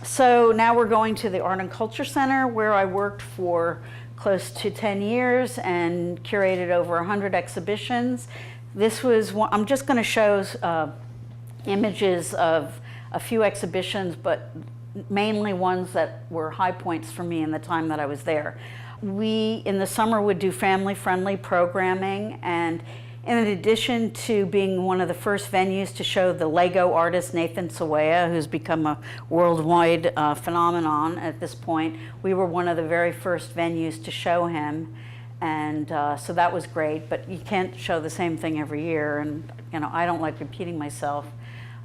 So now we're going to the Art and Culture Center, where I worked for close to 10 years and curated over 100 exhibitions. This was one, I'm just going to show images of a few exhibitions, but mainly ones that were high points for me in the time that I was there. We, in the summer, would do family-friendly programming, and in addition to being one of the first venues to show the Lego artist Nathan Sawaya, who's become a worldwide phenomenon at this point, we were one of the very first venues to show him, and so that was great, but you can't show the same thing every year, and you know, I don't like repeating myself,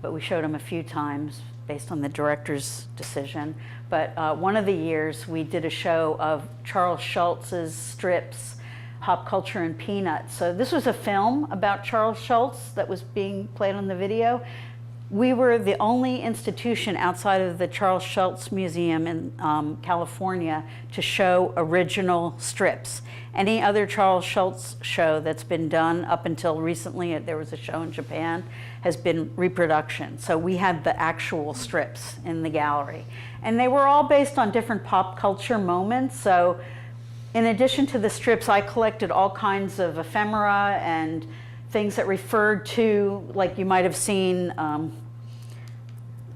but we showed him a few times based on the director's decision. But one of the years we did a show of Charles Schulz's strips, Pop Culture and Peanuts. So this was a film about Charles Schulz that was being played on the video. We were the only institution outside of the Charles Schulz Museum in California to show original strips. Any other Charles Schulz show that's been done up until recently, there was a show in Japan, has been reproduction. So we had the actual strips in the gallery. And they were all based on different pop culture moments. So in addition to the strips, I collected all kinds of ephemera and things that referred to, like you might have seen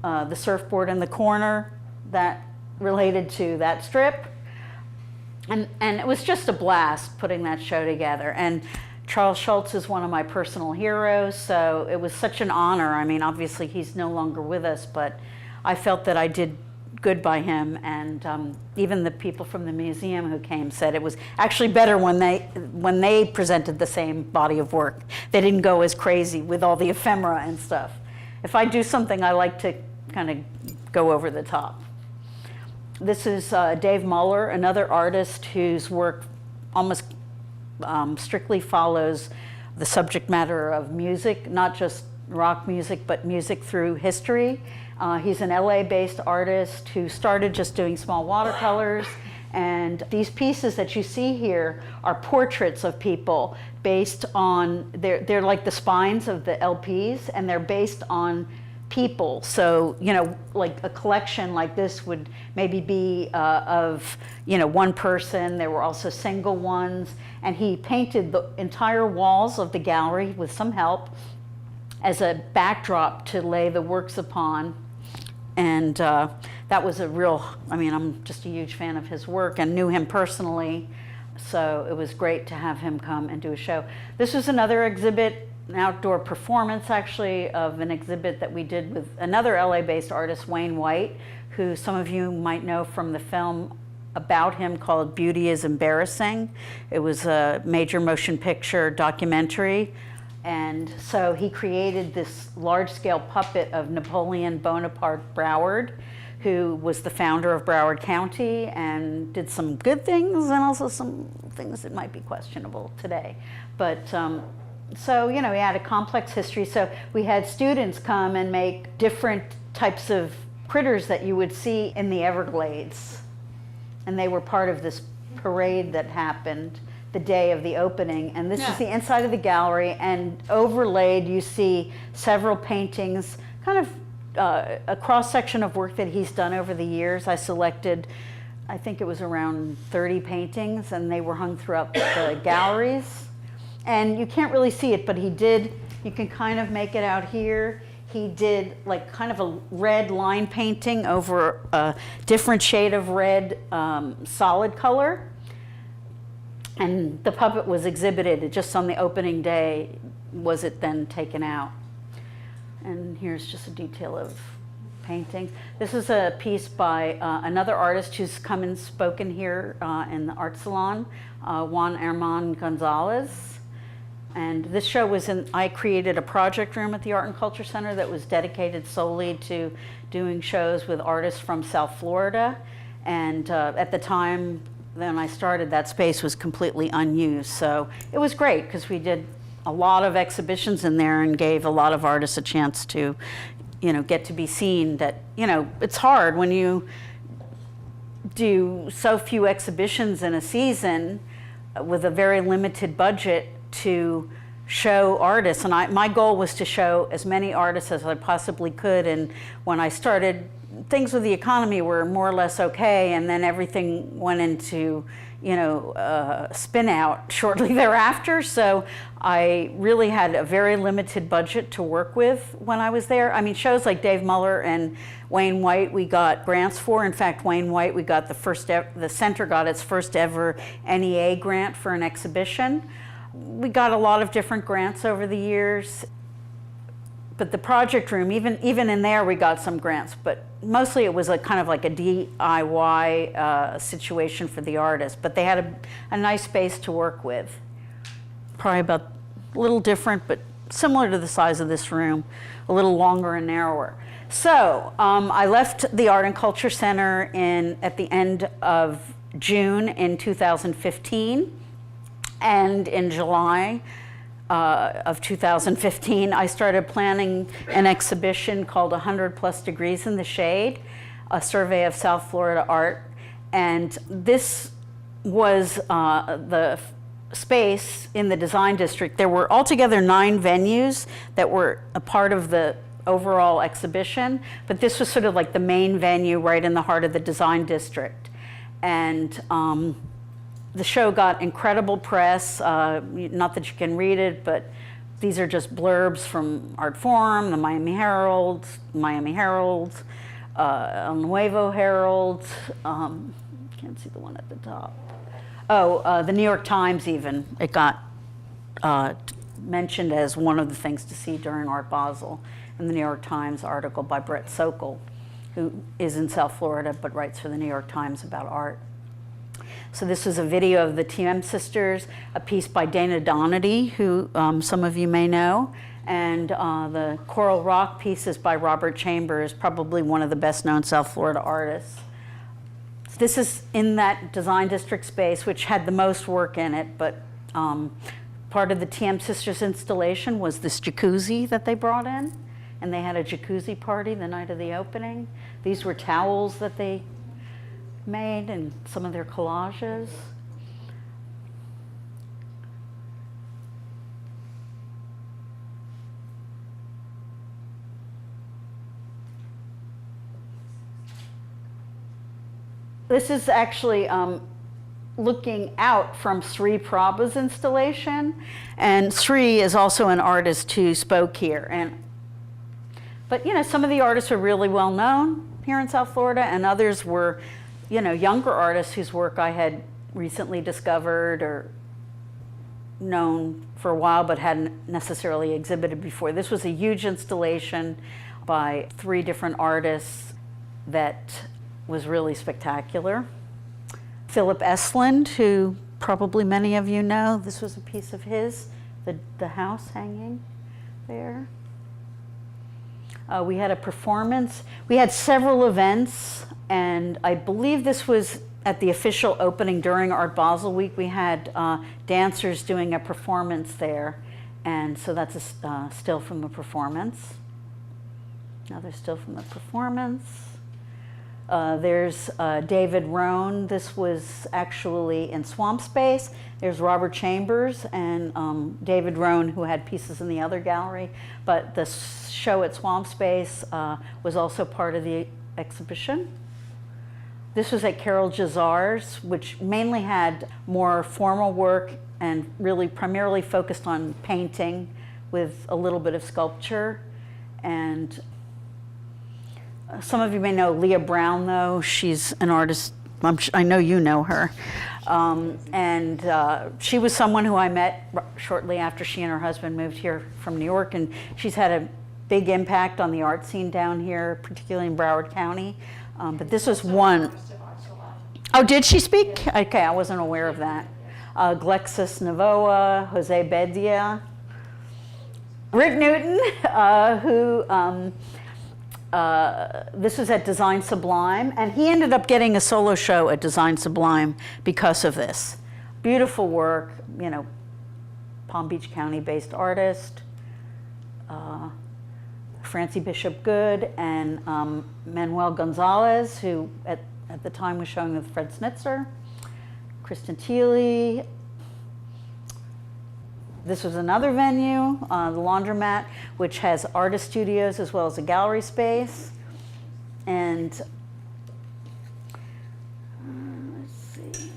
the surfboard in the corner that related to that strip. And it was just a blast putting that show together. And Charles Schulz is one of my personal heroes, so it was such an honor. I mean, obviously he's no longer with us, but I felt that I did good by him, and even the people from the museum who came said it was actually better when they presented the same body of work. They didn't go as crazy with all the ephemera and stuff. If I do something, I like to kind of go over the top. This is Dave Muller, another artist whose work almost strictly follows the subject matter of music, not just rock music, but music through history. He's an LA-based artist who started just doing small watercolors, and these pieces that you see here are portraits of people based on, they're like the spines of the LPs, and they're based on people. So, you know, like a collection like this would maybe be of, you know, one person. There were also single ones, and he painted the entire walls of the gallery with some help as a backdrop to lay the works upon. And that was a real, I mean, I'm just a huge fan of his work and knew him personally, so it was great to have him come and do a show. This was another exhibit, an outdoor performance actually, of an exhibit that we did with another LA-based artist, Wayne White, who some of you might know from the film about him called Beauty is Embarrassing. It was a major motion picture documentary. And so he created this large-scale puppet of Napoleon Bonaparte Broward, who was the founder of Broward County and did some good things and also some things that might be questionable today. But so, you know, he had a complex history. So we had students come and make different types of critters that you would see in the Everglades. And they were part of this parade that happened the day of the opening, and this is the inside of the gallery, and overlaid you see several paintings, kind of a cross-section of work that he's done over the years. I selected, I think it was around 30 paintings, and they were hung throughout the galleries. And you can't really see it, but he did, you can kind of make it out here. He did like kind of a red line painting over a different shade of red solid color. And the puppet was exhibited just on the opening day, was it then taken out. And here's just a detail of paintings. This is a piece by another artist who's come and spoken here in the art salon, Juan Herman Gonzalez. And this show was I created a project room at the Art and Culture Center that was dedicated solely to doing shows with artists from South Florida. And at the time, then I started, that space was completely unused. So it was great because we did a lot of exhibitions in there and gave a lot of artists a chance to, you know, get to be seen. That, you know, it's hard when you do so few exhibitions in a season with a very limited budget to show artists. And my goal was to show as many artists as I possibly could. And when I started, things with the economy were more or less okay, and then everything went into, you know, spin out shortly thereafter. So I really had a very limited budget to work with when I was there. I mean, shows like Dave Muller and Wayne White, we got grants for. In fact, Wayne White, we got the center got its first ever NEA grant for an exhibition. We got a lot of different grants over the years. But the project room, even in there, we got some grants, but mostly it was a kind of like a DIY situation for the artists. But they had a nice space to work with. Probably about a little different, but similar to the size of this room, a little longer and narrower. So I left the Art and Culture Center at the end of June in 2015, and in July, of 2015, I started planning an exhibition called 100+ Degrees in the Shade, a survey of South Florida art. And this was the space in the design district. There were altogether 9 venues that were a part of the overall exhibition, but this was sort of like the main venue right in the heart of the design district. And the show got incredible press, not that you can read it, but these are just blurbs from Art Forum, the Miami Herald, El Nuevo Herald, can't see the one at the top. Oh, the New York Times even. It got mentioned as one of the things to see during Art Basel in the New York Times article by Brett Sokol, who is in South Florida but writes for the New York Times about art. So this was a video of the TM sisters, a piece by Dana Donady, who some of you may know, and the Coral Rock piece is by Robert Chambers, probably one of the best known South Florida artists. This is in that design district space, which had the most work in it, but part of the TM Sisters installation was this jacuzzi that they brought in, and they had a jacuzzi party the night of the opening. These were towels that they made and some of their collages. This is actually looking out from Sri Prabha's installation, and Sri is also an artist who spoke here. But you know, some of the artists are really well known here in South Florida, and others were, you know, younger artists whose work I had recently discovered or known for a while but hadn't necessarily exhibited before. This was a huge installation by 3 different artists that was really spectacular. Philip Esland, who probably many of you know, this was a piece of his, the house hanging there. We had a performance. We had several events, and I believe this was at the official opening during Art Basel Week. We had dancers doing a performance there, and so that's a still from the performance. Another still from the performance. There's David Rohn. This was actually in Swamp Space. There's Robert Chambers and David Rohn, who had pieces in the other gallery. But the show at Swamp Space was also part of the exhibition. This was at Carol Jazar's, which mainly had more formal work and really primarily focused on painting with a little bit of sculpture. And some of you may know Leah Brown, though. She's an artist. I know you know her. She was someone who I met shortly after she and her husband moved here from New York, and she's had a big impact on the art scene down here, particularly in Broward County. But this was one. Oh, did she speak? Okay, I wasn't aware of that. Glexis Navoa, Jose Bedia, Rick Newton, who this was at Design Sublime, and he ended up getting a solo show at Design Sublime because of this. Beautiful work, you know, Palm Beach County-based artist, Francie Bishop Good, and Manuel Gonzalez, who at the time was showing with Fred Snitzer, Kristen Thiele. This was another venue, the Laundromat, which has artist studios as well as a gallery space. And let's see.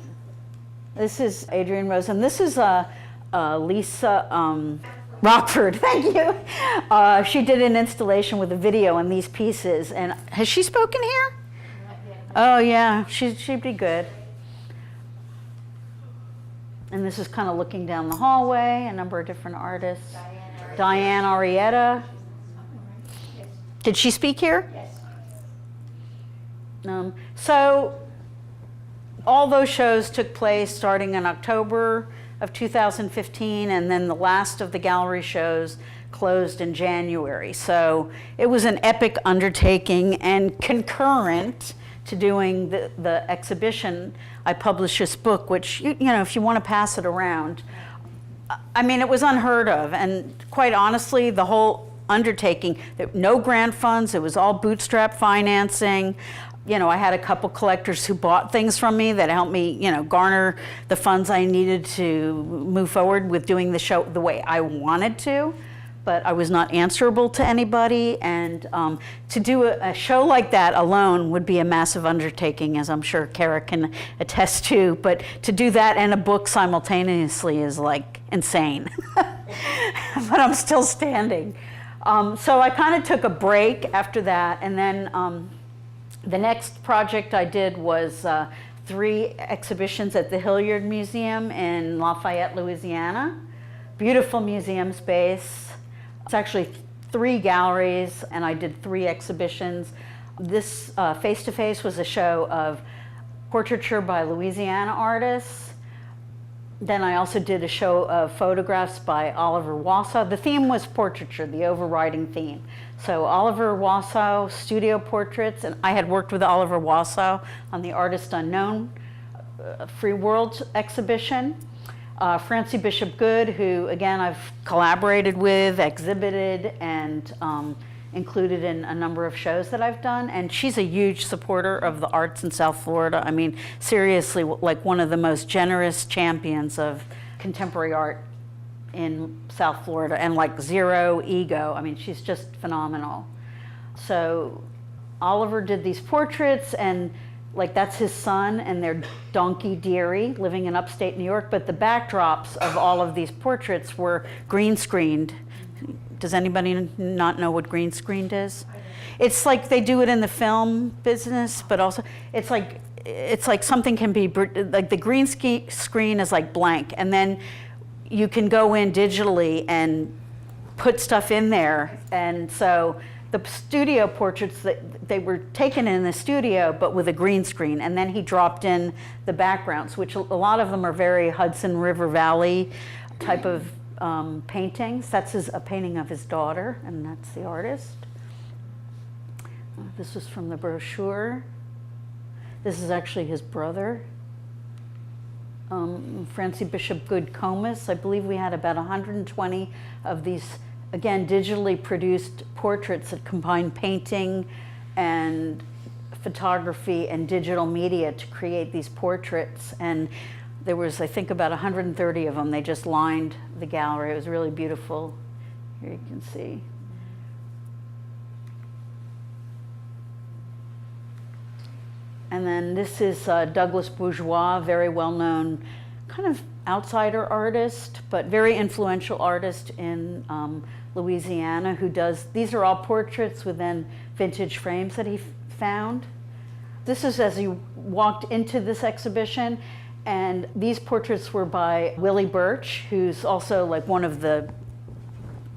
This is Adrienne Rose, and this is Lisa Rockford. Thank you. She did an installation with a video on these pieces. And has she spoken here? Oh yeah, she'd be good. And this is kind of looking down the hallway, a number of different artists. Diane Arrieta. Did she speak here? Yes. So all those shows took place starting in October of 2015, and then the last of the gallery shows closed in January. So it was an epic undertaking, and concurrent to doing the exhibition, I published this book, which, you know, if you want to pass it around, I mean, it was unheard of, and quite honestly, the whole undertaking, no grant funds, it was all bootstrap financing. You know, I had a couple collectors who bought things from me that helped me, you know, garner the funds I needed to move forward with doing the show the way I wanted to, but I was not answerable to anybody, and to do a show like that alone would be a massive undertaking, as I'm sure Kara can attest to, but to do that and a book simultaneously is like insane. But I'm still standing. So I kind of took a break after that, and then the next project I did was 3 exhibitions at the Hilliard Museum in Lafayette, Louisiana. Beautiful museum space. It's actually 3 galleries, and I did 3 exhibitions. This face-to-face was a show of portraiture by Louisiana artists. Then I also did a show of photographs by Oliver Wasow. The theme was portraiture, the overriding theme. So Oliver Wasow studio portraits, and I had worked with Oliver Wasow on the Artist Unknown Free World exhibition. Francie Bishop Good, who again I've collaborated with, exhibited, and included in a number of shows that I've done, and she's a huge supporter of the arts in South Florida. I mean, seriously, like one of the most generous champions of contemporary art in South Florida, and like zero ego. I mean, she's just phenomenal. So Oliver did these portraits, and like that's his son and their donkey Deary living in upstate New York, but the backdrops of all of these portraits were green screened. Does anybody not know what green screened is? It's like they do it in the film business, but also it's like something can be, like the green screen is like blank, and then you can go in digitally and put stuff in there. And so the studio portraits, they were taken in the studio, but with a green screen, and then he dropped in the backgrounds, which a lot of them are very Hudson River Valley type of paintings. That's a painting of his daughter, and that's the artist. This was from the brochure. This is actually his brother. Francie Bishop Good Comus. I believe we had about 120 of these, again, digitally produced portraits that combine painting and photography and digital media to create these portraits. And there was, I think, about 130 of them. They just lined the gallery. It was really beautiful. Here you can see. And then this is Douglas Bourgeois, very well-known kind of outsider artist, but very influential artist in Louisiana, who does, these are all portraits within vintage frames that he found. This is as you walked into this exhibition, and these portraits were by Willie Birch, who's also like one of the,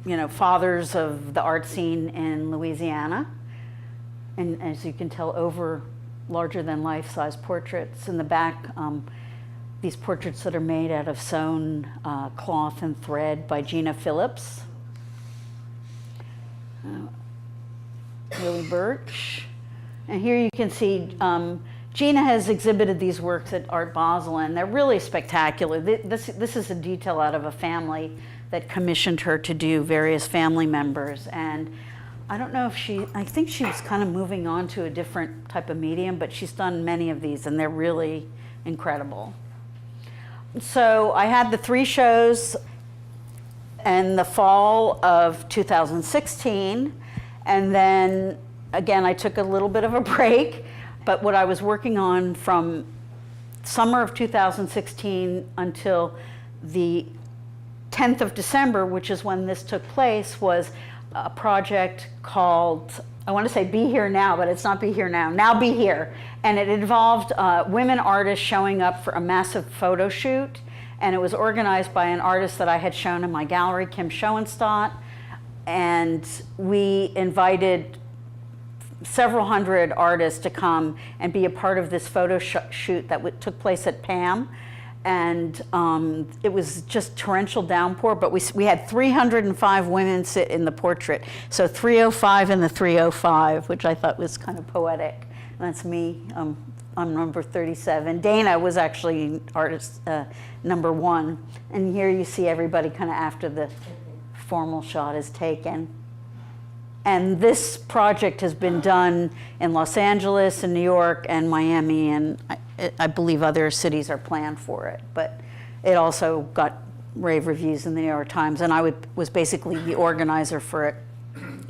you know, fathers of the art scene in Louisiana. And as you can tell, over larger than life-size portraits. In the back, these portraits that are made out of sewn cloth and thread by Gina Phillips. Willie Birch. And here you can see Gina has exhibited these works at Art Basel, and they're really spectacular. This is a detail out of a family that commissioned her to do, various family members. And I don't know if I think she was kind of moving on to a different type of medium, but she's done many of these, and they're really incredible. So I had the 3 shows in the fall of 2016, and then again I took a little bit of a break, but what I was working on from summer of 2016 until the 10th of December, which is when this took place, was a project called, I want to say Be Here Now, but it's not Be Here Now, Now Be Here. And it involved women artists showing up for a massive photo shoot. And it was organized by an artist that I had shown in my gallery, Kim Schoenstatt. And we invited several hundred artists to come and be a part of this photo shoot that took place at PAM. And it was just torrential downpour, but we had 305 women sit in the portrait. So 305 and the 305, which I thought was kind of poetic. That's me. I'm number 37. Dana was actually artist number 1. And here you see everybody kind of after the formal shot is taken. And this project has been done in Los Angeles and New York and Miami, and I believe other cities are planned for it. But it also got rave reviews in the New York Times, and I was basically the organizer for it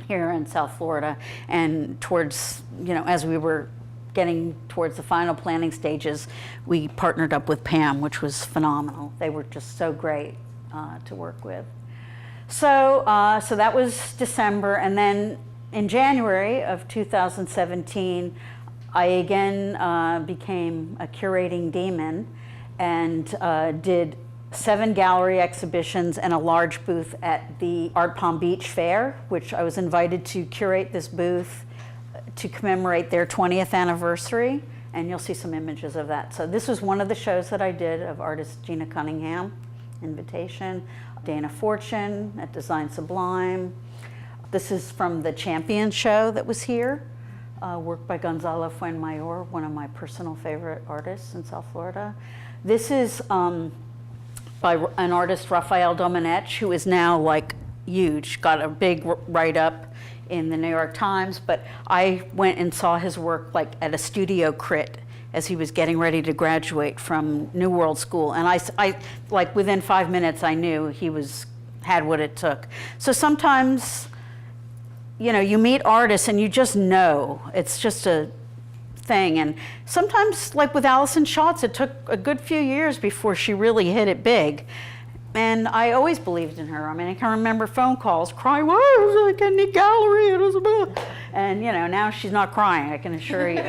here in South Florida. And towards, as we were getting towards the final planning stages, we partnered up with Pam, which was phenomenal. They were just so great to work with. So that was December, and then in January of 2017, I again became a curating demon and did 7 gallery exhibitions and a large booth at the Art Palm Beach Fair, which I was invited to curate this booth to commemorate their 20th anniversary, and you'll see some images of that. So this was one of the shows that I did of artist Gina Cunningham, invitation. Dana Fortune at Design Sublime. This is from the Champion show that was here, work by Gonzalo Fuenmayor, one of my personal favorite artists in South Florida. This is by an artist, Rafael Domenech, who is now like huge, got a big write-up in the New York Times, but I went and saw his work like at a studio crit as he was getting ready to graduate from New World School. And I like within 5 minutes, I knew he had what it took. So sometimes, you meet artists and you just know, it's just a thing. And sometimes, like with Alison Schatz, it took a good few years before she really hit it big. And I always believed in her. I mean, I can remember phone calls, crying, "Well, it was like any gallery, it was a..." And now she's not crying, I can assure you.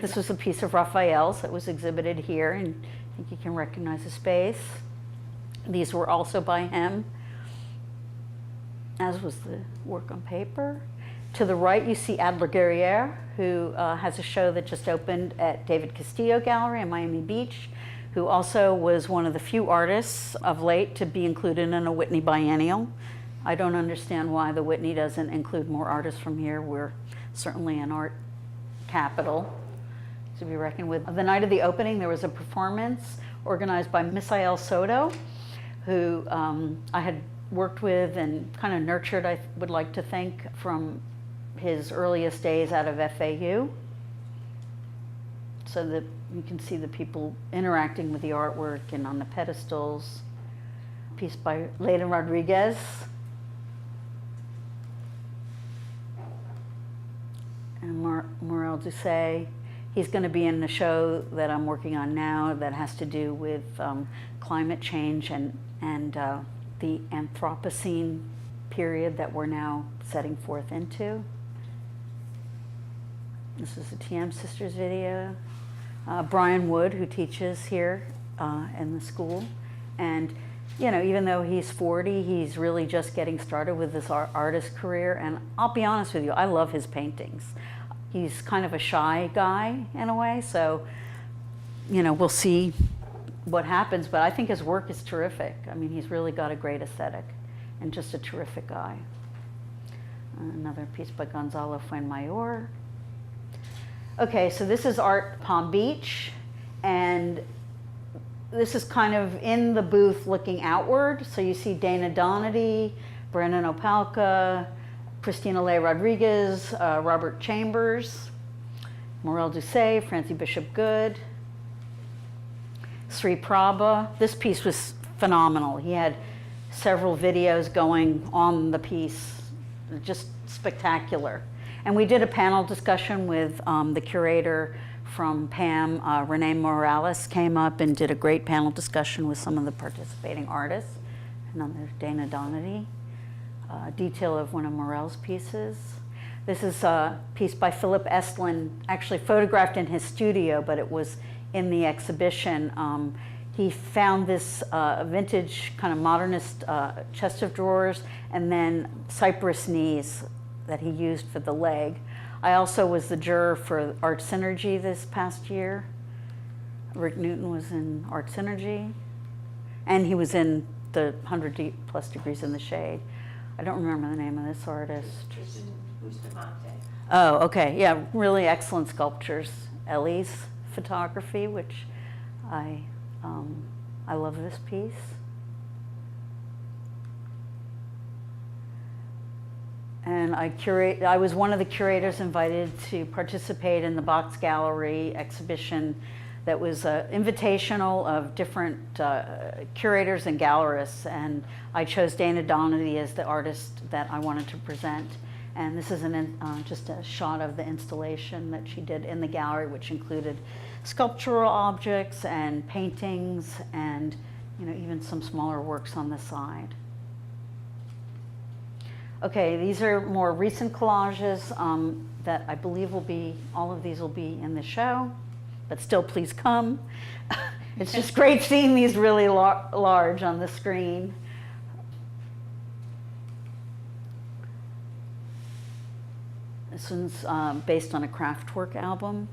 This was a piece of Raphael's that was exhibited here, and I think you can recognize the space. These were also by him, as was the work on paper. To the right, you see Adler Guerriere, who has a show that just opened at David Castillo Gallery in Miami Beach, who also was one of the few artists of late to be included in a Whitney Biennial. I don't understand why the Whitney doesn't include more artists from here. We're certainly an art capital to be reckoned with. The night of the opening, there was a performance organized by Misael Soto, who I had worked with and kind of nurtured, I would like to think, from his earliest days out of FAU. So that you can see the people interacting with the artwork and on the pedestals. A piece by Leyden Rodriguez. And Morel Doucet. He's going to be in the show that I'm working on now that has to do with climate change and the Anthropocene period that we're now setting forth into. This is a TM Sisters video. Brian Wood, who teaches here in the school. And, even though he's 40, he's really just getting started with this artist career. And I'll be honest with you, I love his paintings. He's kind of a shy guy in a way, so, we'll see what happens, but I think his work is terrific. I mean, he's really got a great aesthetic and just a terrific guy. Another piece by Gonzalo Fuenmayor. Okay, so this is Art Palm Beach, and this is kind of in the booth looking outward. So you see Dana Donati, Brandon Opalka, Christina Lay Rodriguez, Robert Chambers, Morel Doucet, Francie Bishop Good, Sri Prabha. This piece was phenomenal. He had several videos going on the piece, just spectacular. And we did a panel discussion with the curator from PAM, Renee Morales, came up and did a great panel discussion with some of the participating artists. Another Dana Donati. Detail of one of Morel's pieces. This is a piece by Philip Estlin, actually photographed in his studio, but it was in the exhibition. He found this vintage kind of modernist chest of drawers and then cypress knees that he used for the leg. I also was the juror for Art Synergy this past year. Rick Newton was in Art Synergy, and he was in the 100+ Degrees in the Shade. I don't remember the name of this artist. Oh, okay, yeah, really excellent sculptures. Ellie's photography, which I love this piece. And I was one of the curators invited to participate in the Box Gallery exhibition that was invitational of different curators and gallerists, and I chose Dana Donady as the artist that I wanted to present. And this is just a shot of the installation that she did in the gallery, which included sculptural objects and paintings and even some smaller works on the side. Okay, these are more recent collages that I believe all of these will be in the show, but still please come. It's just great seeing these really large on the screen. This one's based on a Kraftwerk album.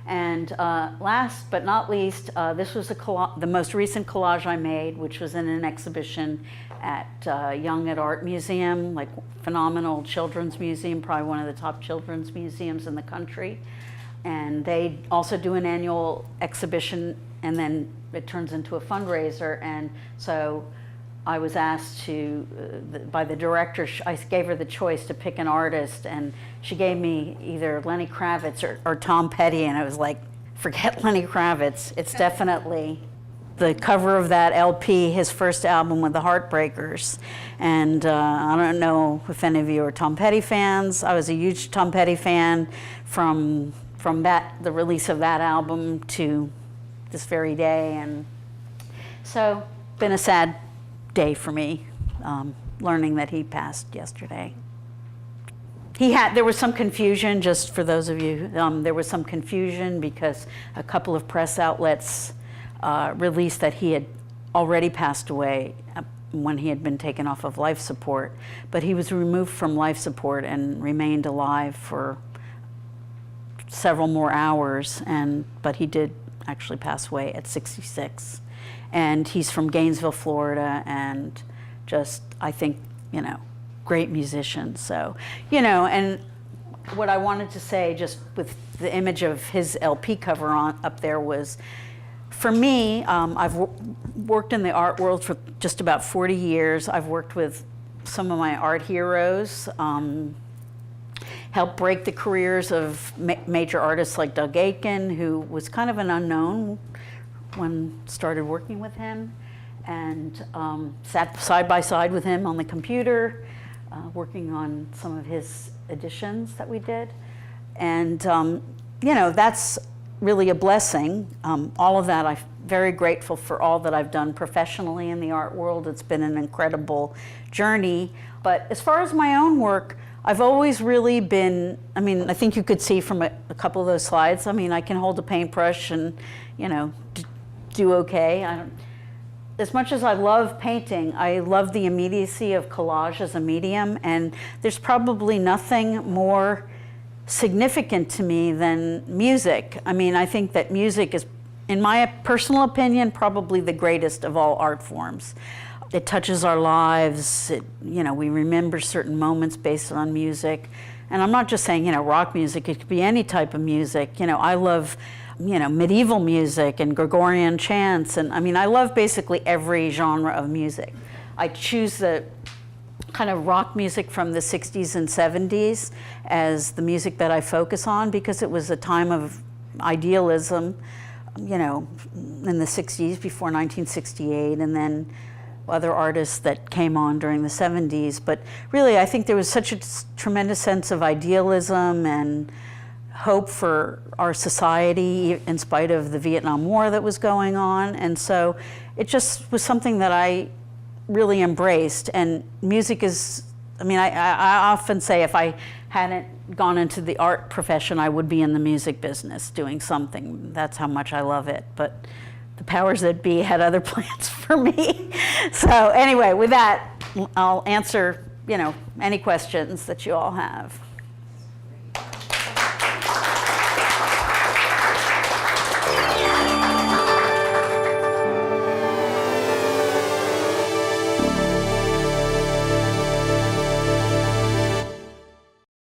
And last but not least, this was the most recent collage I made, which was in an exhibition at Young at Art Museum, like phenomenal children's museum, probably one of the top children's museums in the country. And they also do an annual exhibition, and then it turns into a fundraiser. And so I was asked by the director, I gave her the choice to pick an artist, and she gave me either Lenny Kravitz or Tom Petty, and I was like, forget Lenny Kravitz. It's definitely the cover of that LP, his first album with the Heartbreakers. And I don't know if any of you are Tom Petty fans. I was a huge Tom Petty fan from the release of that album to this very day. And so, been a sad day for me, learning that he passed yesterday. There was some confusion, just for those of you, there was some confusion because a couple of press outlets released that he had already passed away when he had been taken off of life support, but he was removed from life support and remained alive for several more hours, but he did actually pass away at 66. And he's from Gainesville, Florida, and just, I think, great musician. So, and what I wanted to say, just with the image of his LP cover up there, was, for me, I've worked in the art world for just about 40 years. I've worked with some of my art heroes, helped break the careers of major artists like Doug Aitken, who was kind of an unknown when started working with him, and sat side by side with him on the computer, working on some of his editions that we did. And that's really a blessing. All of that, I'm very grateful for all that I've done professionally in the art world. It's been an incredible journey. But as far as my own work, I've always really been, I think you could see from a couple of those slides, I can hold a paintbrush and, do okay. As much as I love painting, I love the immediacy of collage as a medium, and there's probably nothing more significant to me than music. I think that music is, in my personal opinion, probably the greatest of all art forms. It touches our lives. We remember certain moments based on music. And I'm not just saying, rock music, it could be any type of music. I love medieval music and Gregorian chants, and I love basically every genre of music. I choose the kind of rock music from the 60s and 70s as the music that I focus on, because it was a time of idealism, in the 60s before 1968, and then other artists that came on during the 70s. But really, I think there was such a tremendous sense of idealism and hope for our society in spite of the Vietnam War that was going on. And so it just was something that I really embraced. And music is, I often say if I hadn't gone into the art profession, I would be in the music business doing something. That's how much I love it. But the powers that be had other plans for me. So anyway, with that, I'll answer, any questions that you all have.